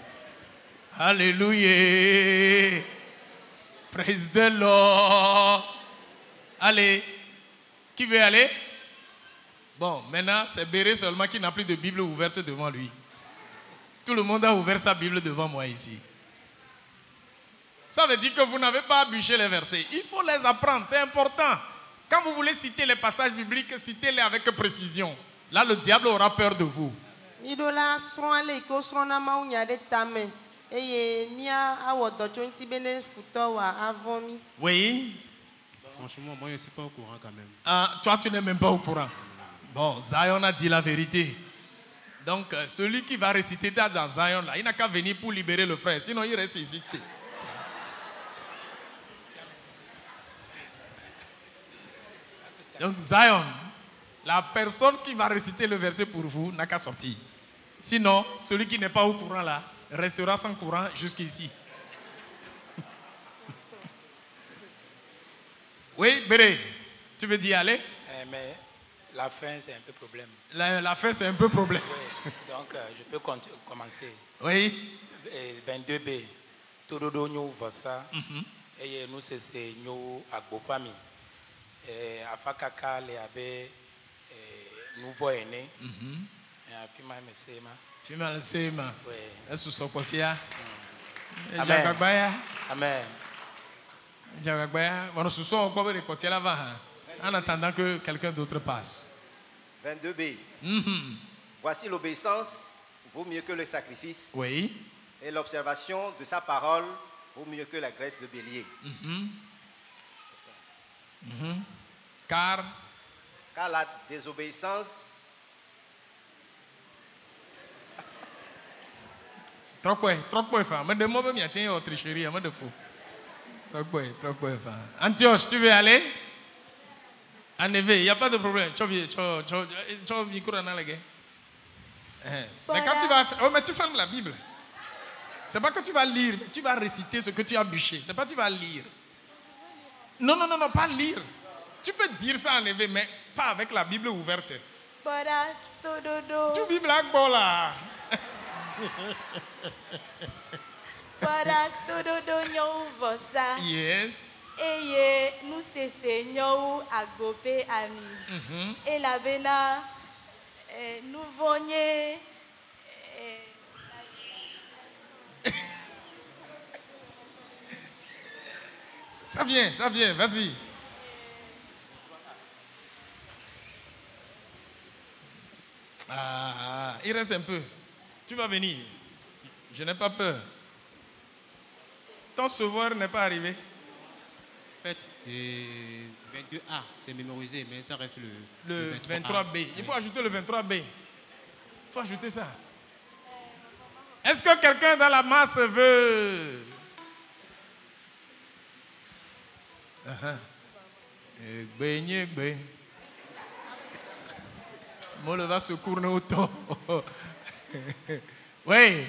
Alléluia. Praise the Lord. Allez. Qui veut aller? Bon, maintenant, c'est Béré seulement qui n'a plus de Bible ouverte devant lui. Tout le monde a ouvert sa Bible devant moi ici. Ça veut dire que vous n'avez pas bûché les versets. Il faut les apprendre, c'est important. Quand vous voulez citer les passages bibliques, citez-les avec précision. Là, le diable aura peur de vous.
Idola sron ale ko sron na ma u nya de tame. Eye mia awo docho nti bene futo wa avomi.
Oui.
Franchement, moi, je ne suis pas au courant quand même.
Ah, toi, tu n'es même pas au courant. Bon, Zion a dit la vérité. Donc, celui qui va réciter dans Zion, là, il n'a qu'à venir pour libérer le frère. Sinon, il reste ici. Donc, Zion, la personne qui va réciter le verset pour vous n'a qu'à sortir. Sinon, celui qui n'est pas au courant là, restera sans courant jusqu'ici. Oui, Béré, tu veux d'y aller?
Mais la fin, c'est un peu problème.
La fin, c'est un peu problème.
Oui. Donc, je peux commencer.
Oui.
22b. Todo nous voit ça. Et nous, c'est nous agbopami. Afakaka le abe nouveau aîné. Fima mesema.
Fima mesema.
Oui.
Est-ce que ça continue?
Amen. Amen.
En attendant que quelqu'un d'autre passe.
22b. Voici l'obéissance vaut mieux que le sacrifice.
Oui.
Et l'observation de sa parole vaut mieux que la graisse de bélier.
Car
la désobéissance
trop fort. Mais de moi, il y a une tricherie, mais de fou. Trop fort. Antioche, tu veux aller? En effet, il n'y a pas de problème. Tu mais quand tu vas... Oh, mais tu fermes la Bible. C'est pas que tu vas lire, mais tu vas réciter ce que tu as bûché. C'est pas que tu vas lire. Non, pas lire. Tu peux dire ça en effet, mais pas avec la Bible ouverte. Tu Bible à quoi là? Yes.
Et nous seigneurs agopé ami. Et la bena nous venions.
Ça vient, vas-y. Il reste un peu. Tu vas venir. Je n'ai pas peur. Ton sauveur n'est pas arrivé.
En fait, 22A, c'est mémorisé, mais ça reste
le 23B. Il faut ajouter le 23B. Il faut ajouter ça. Est-ce que quelqu'un dans la masse veut... Moi, le va se courir autant. Oui.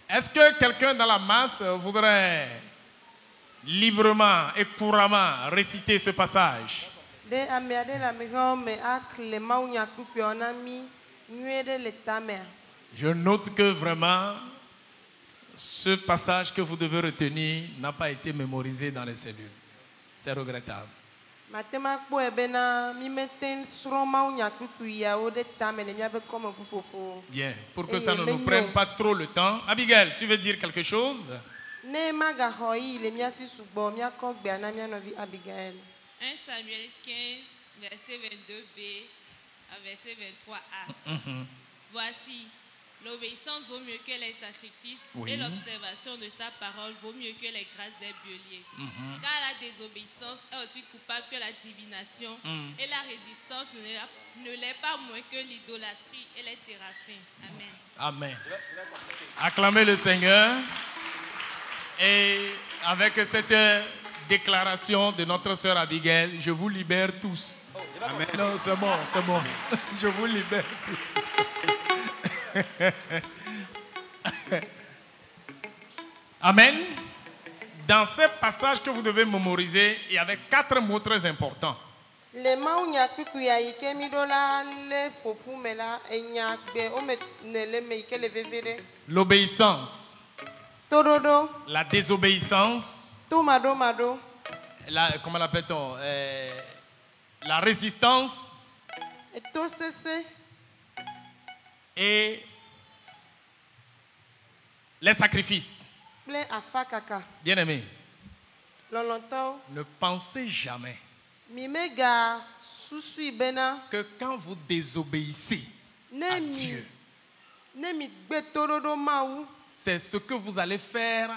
Est-ce que quelqu'un dans la masse voudrait librement et couramment réciter ce passage? Je note que vraiment, ce passage que vous devez retenir n'a pas été mémorisé dans les cellules. C'est regrettable. Bien, pour que ça ne nous prenne pas trop le temps. Abigail, tu veux dire quelque chose?
1 Samuel 15, verset 22b à verset 23a. Voici, l'obéissance vaut mieux que les sacrifices, et l'observation de sa parole vaut mieux que les grâces des béliers. Car la désobéissance est aussi coupable que la divination, et la résistance ne l'est pas moins que l'idolâtrie et les téraphins. Amen.
Amen. Acclamez le Seigneur. Et avec cette déclaration de notre sœur Abigail, je vous libère tous. Amen. Non, c'est bon. Je vous libère tous. Amen. Dans ce passage que vous devez mémoriser, il y avait 4 mots très importants. L'obéissance, la désobéissance, comment l'appelle-t-on, la résistance et les sacrifices. Bien aimé, ne pensez jamais que quand vous désobéissez à Dieu, c'est ce que vous allez faire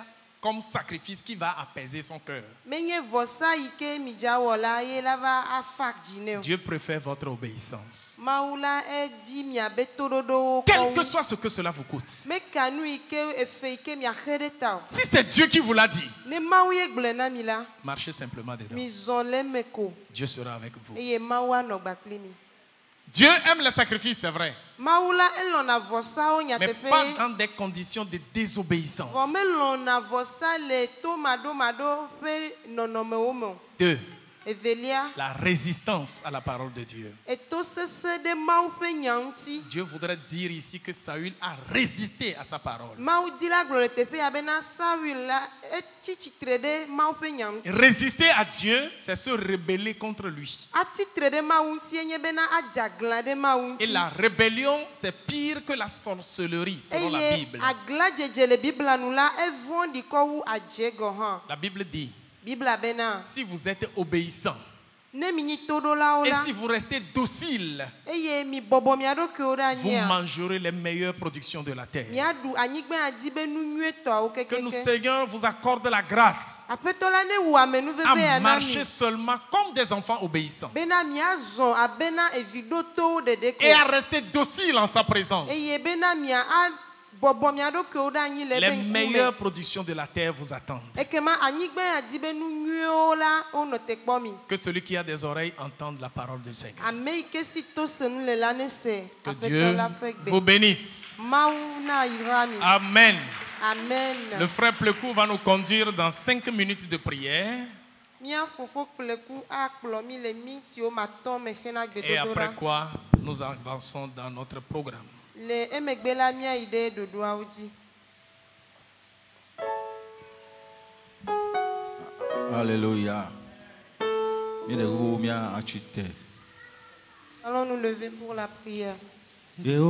comme sacrifice qui va apaiser son cœur.
Menye vosa ike mijawola ye lava afak jineo.
Dieu préfère votre obéissance.
Maula e di mi abetododo.
Quel que soit ce que cela vous coûte.
Me kanu ike efe ike mi ahereta.
Si c'est Dieu qui vous l'a dit,
Ne mauye gblena mila.
marchez simplement dedans.
Mi zonle meko.
Dieu sera avec vous.
Eye mawa no gbaklimi.
Dieu aime les sacrifices, c'est vrai.
Maula elona vosa o
Mais
nyatepe.
pas dans des conditions de désobéissance.
Vomelona vosa le to mado pe nonome omo.
2.
Evelia.
La résistance à la parole de Dieu.
Eto sese de mau pe nyanti.
Dieu voudrait dire ici que Saül a résisté à sa parole.
Mau dila glore tepe abena sawila etichitre de mau pe nyanti.
Résister à Dieu, c'est se rebeller contre lui.
Atitre de maunti enye bena adjagla de maunti.
Et la rébellion, c'est pire que la sorcellerie, selon la Bible.
Agla jejele Bibla nula evon di ko wu ajego han.
La Bible dit,
Bibla bena.
si vous êtes obéissant,
Ne mini todo la
et
ola.
si vous restez docile,
Eye mi bobo mi ado ke ora
vous
nya.
mangerez les meilleures productions de la terre.
Mi adu anyigbe adibe nu nyeto o
Que
kekeke.
nous, Seigneur, vous accorde la grâce
Apetola ne wu amenu veve
à
ya
marcher
nami.
seulement comme des enfants obéissants
Bena mi azon abena evido to de deko.
et à rester docile en sa présence.
Eye bena mi a bobo mi ado ke ora nyi le
Les
ben
meilleures productions de la terre vous attendent.
Ekema anyigbe adibe nu nyeo la ono tekpomi.
Que celui qui a des oreilles entende la parole du Seigneur.
Ame ike si to senu le lane se.
Que Dieu vous bénisse.
Mau na irami.
Amen.
Amen.
Le frère Plecou va nous conduire dans 5 minutes de prière.
Mia fofo pleku a plomi le minti o maton me hena
Et après
gbedodora.
quoi, nous avançons dans notre programme.
Le emegbela mia ide dodo audi.
Alléluia.
Allons nous lever pour la prière.
Yehowa,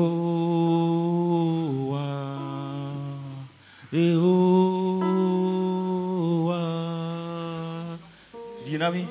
Yehowa, Dinami,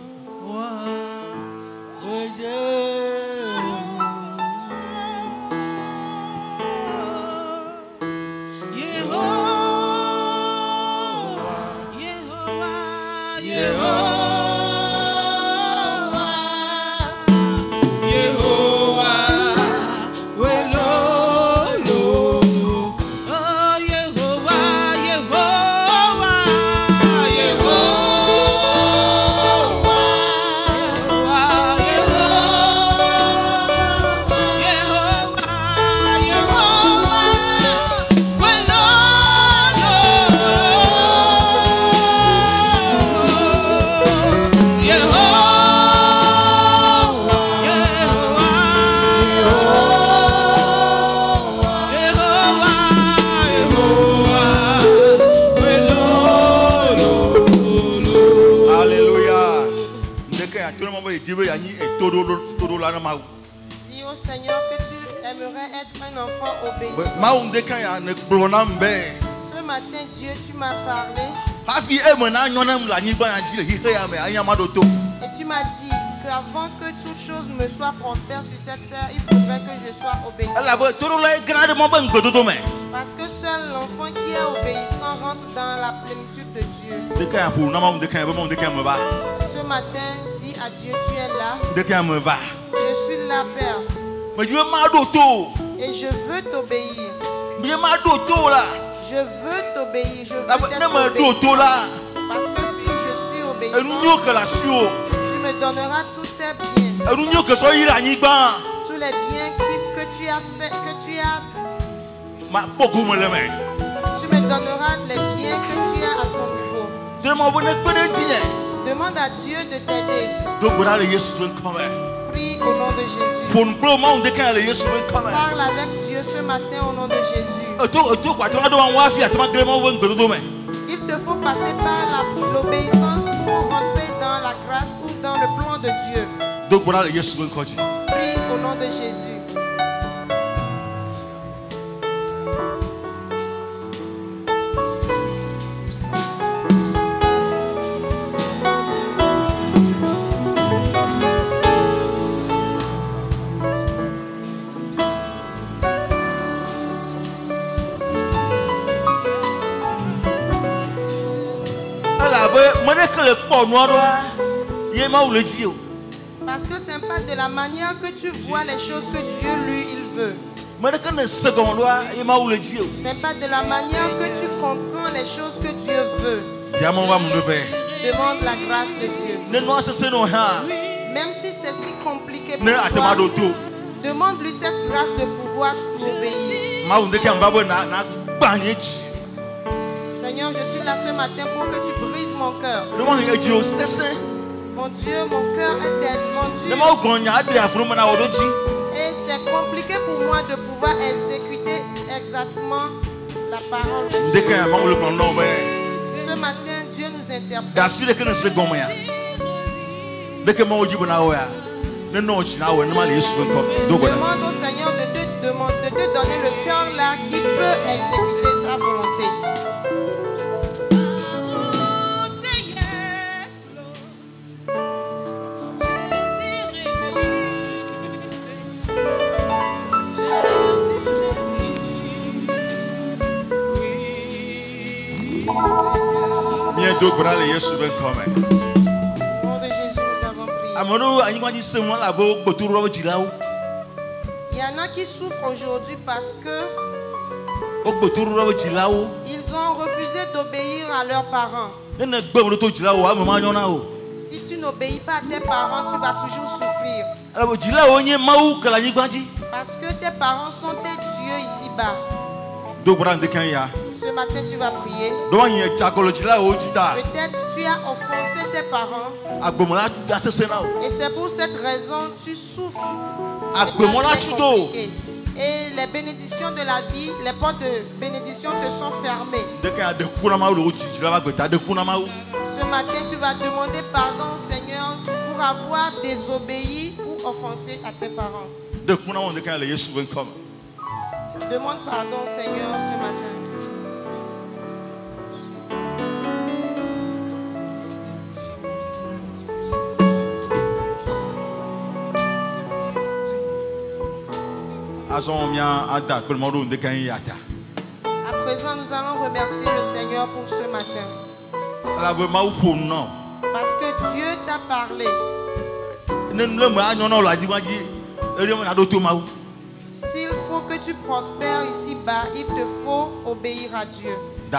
Dis au Seigneur que tu aimerais être un enfant obéissant. Ce matin, Dieu, tu m'as parlé et tu m'as dit qu'avant que toute chose me soit prospère sur cette terre, il faudrait que je sois obéissant. Parce que seul l'enfant qui est obéissant rentre dans la plénitude de Dieu. Ce matin, dis à Dieu, tu es là. Je suis là, Père. Et je veux t'obéir. Je veux t'obéir. Je veux t'être obéissant. Parce que si je suis obéissant, tu me donneras tous tes biens. Tous les biens que tu as fait, que tu as. Tu me donneras les biens que tu as à ton niveau. Demande à Dieu de t'aider. Prie au nom de Jésus. Parle avec Dieu ce matin au nom de Jésus. Il te faut passer par l'obéissance pour rentrer dans la grâce ou dans le plan de Dieu. Prie au nom de Jésus. Parce que c'est pas de la manière que tu vois les choses que Dieu, lui, il veut. C'est pas de la manière que tu comprends les choses que Dieu veut. Demande la grâce de Dieu. Même si c'est si compliqué pour toi, demande-lui cette grâce de pouvoir obéir. Seigneur, je suis là ce matin pour que tu brises mon cœur. Mon Dieu, mon cœur est tellement dur. Et c'est compliqué pour moi de pouvoir exécuter exactement la parole de Dieu. Ce matin, Dieu nous interpelle. Demande au Seigneur de te donner le cœur là qui peut exécuter sa volonté.
Au nom de Jésus, nous avons prié.
Il y en a qui souffrent aujourd'hui parce que ils ont refusé d'obéir à leurs parents. Si tu n'obéis pas à tes parents, tu vas toujours souffrir. Parce que tes parents sont tes dieux ici-bas. Ce matin, tu vas prier. Peut-être tu as offensé tes parents. Et c'est pour cette raison que tu souffres. Et les bénédictions de la vie, les portes de bénédiction te sont fermées. Ce matin, tu vas demander pardon, Seigneur, pour avoir désobéi ou offensé à tes parents. Demande pardon, Seigneur, ce matin. À présent, nous allons remercier le Seigneur pour ce matin. Parce que Dieu t'a parlé. S'il faut que tu prospères ici-bas, il te faut obéir à Dieu. Alors,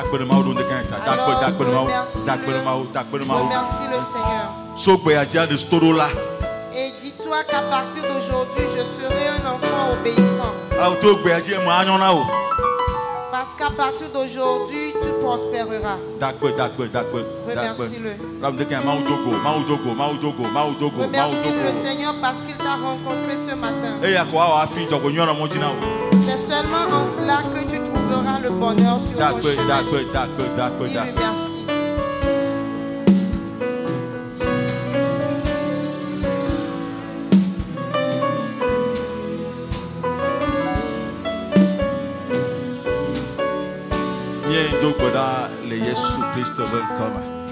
remercie le Seigneur. Et dis-toi qu'à partir d'aujourd'hui, je serai un enfant obéissant. Parce qu'à partir d'aujourd'hui, tu prospéreras. Remercie-le. Remercie le Seigneur parce qu'il t'a rencontré ce matin. C'est seulement en cela que tu trouveras le bonheur sur ton chemin. Dis-lui merci.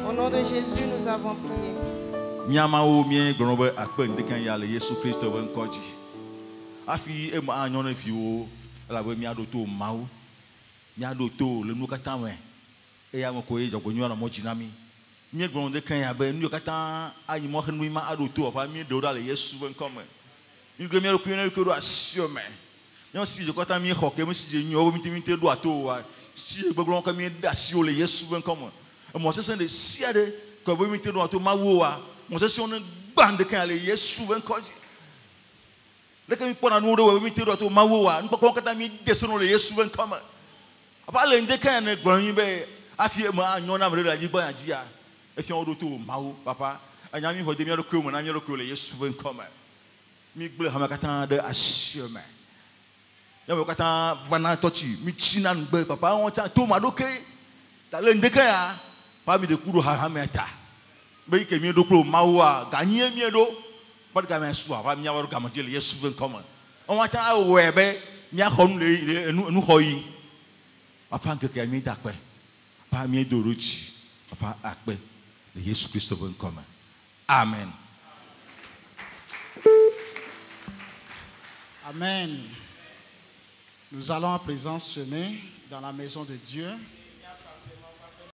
Au nom de Jésus, nous avons prié.
Si je veux que je les souvent comme moi c'est de siade que vous mettez dans tout ma voix moi c'est on bande quand les souvent comme le que me prend nous vous mettez dans tout ma voix nous pas qu'on quand me descendre les souvent comme pas le de quand ne grand be afie ma nyona me la diba ya dia et si on retour maou papa anyami ho de mi ko mo na mi ko les souvent comme mi gle ha makata de assurement y'a kata vana tochi mi china ngbe papa on cha to madoke ta le ndeke ya pa mi de kuru ha meta be ke mi do pro mawa ganye mi do pa ga me so pa mi awaro ga mo je le yesu ven come on cha webe mi akhon le nu hoyi papa nke mi da pe pa mi do rochi papa akpe le yesu Christ ven come amen.
Amen. Nous allons à présent semer dans la maison de Dieu.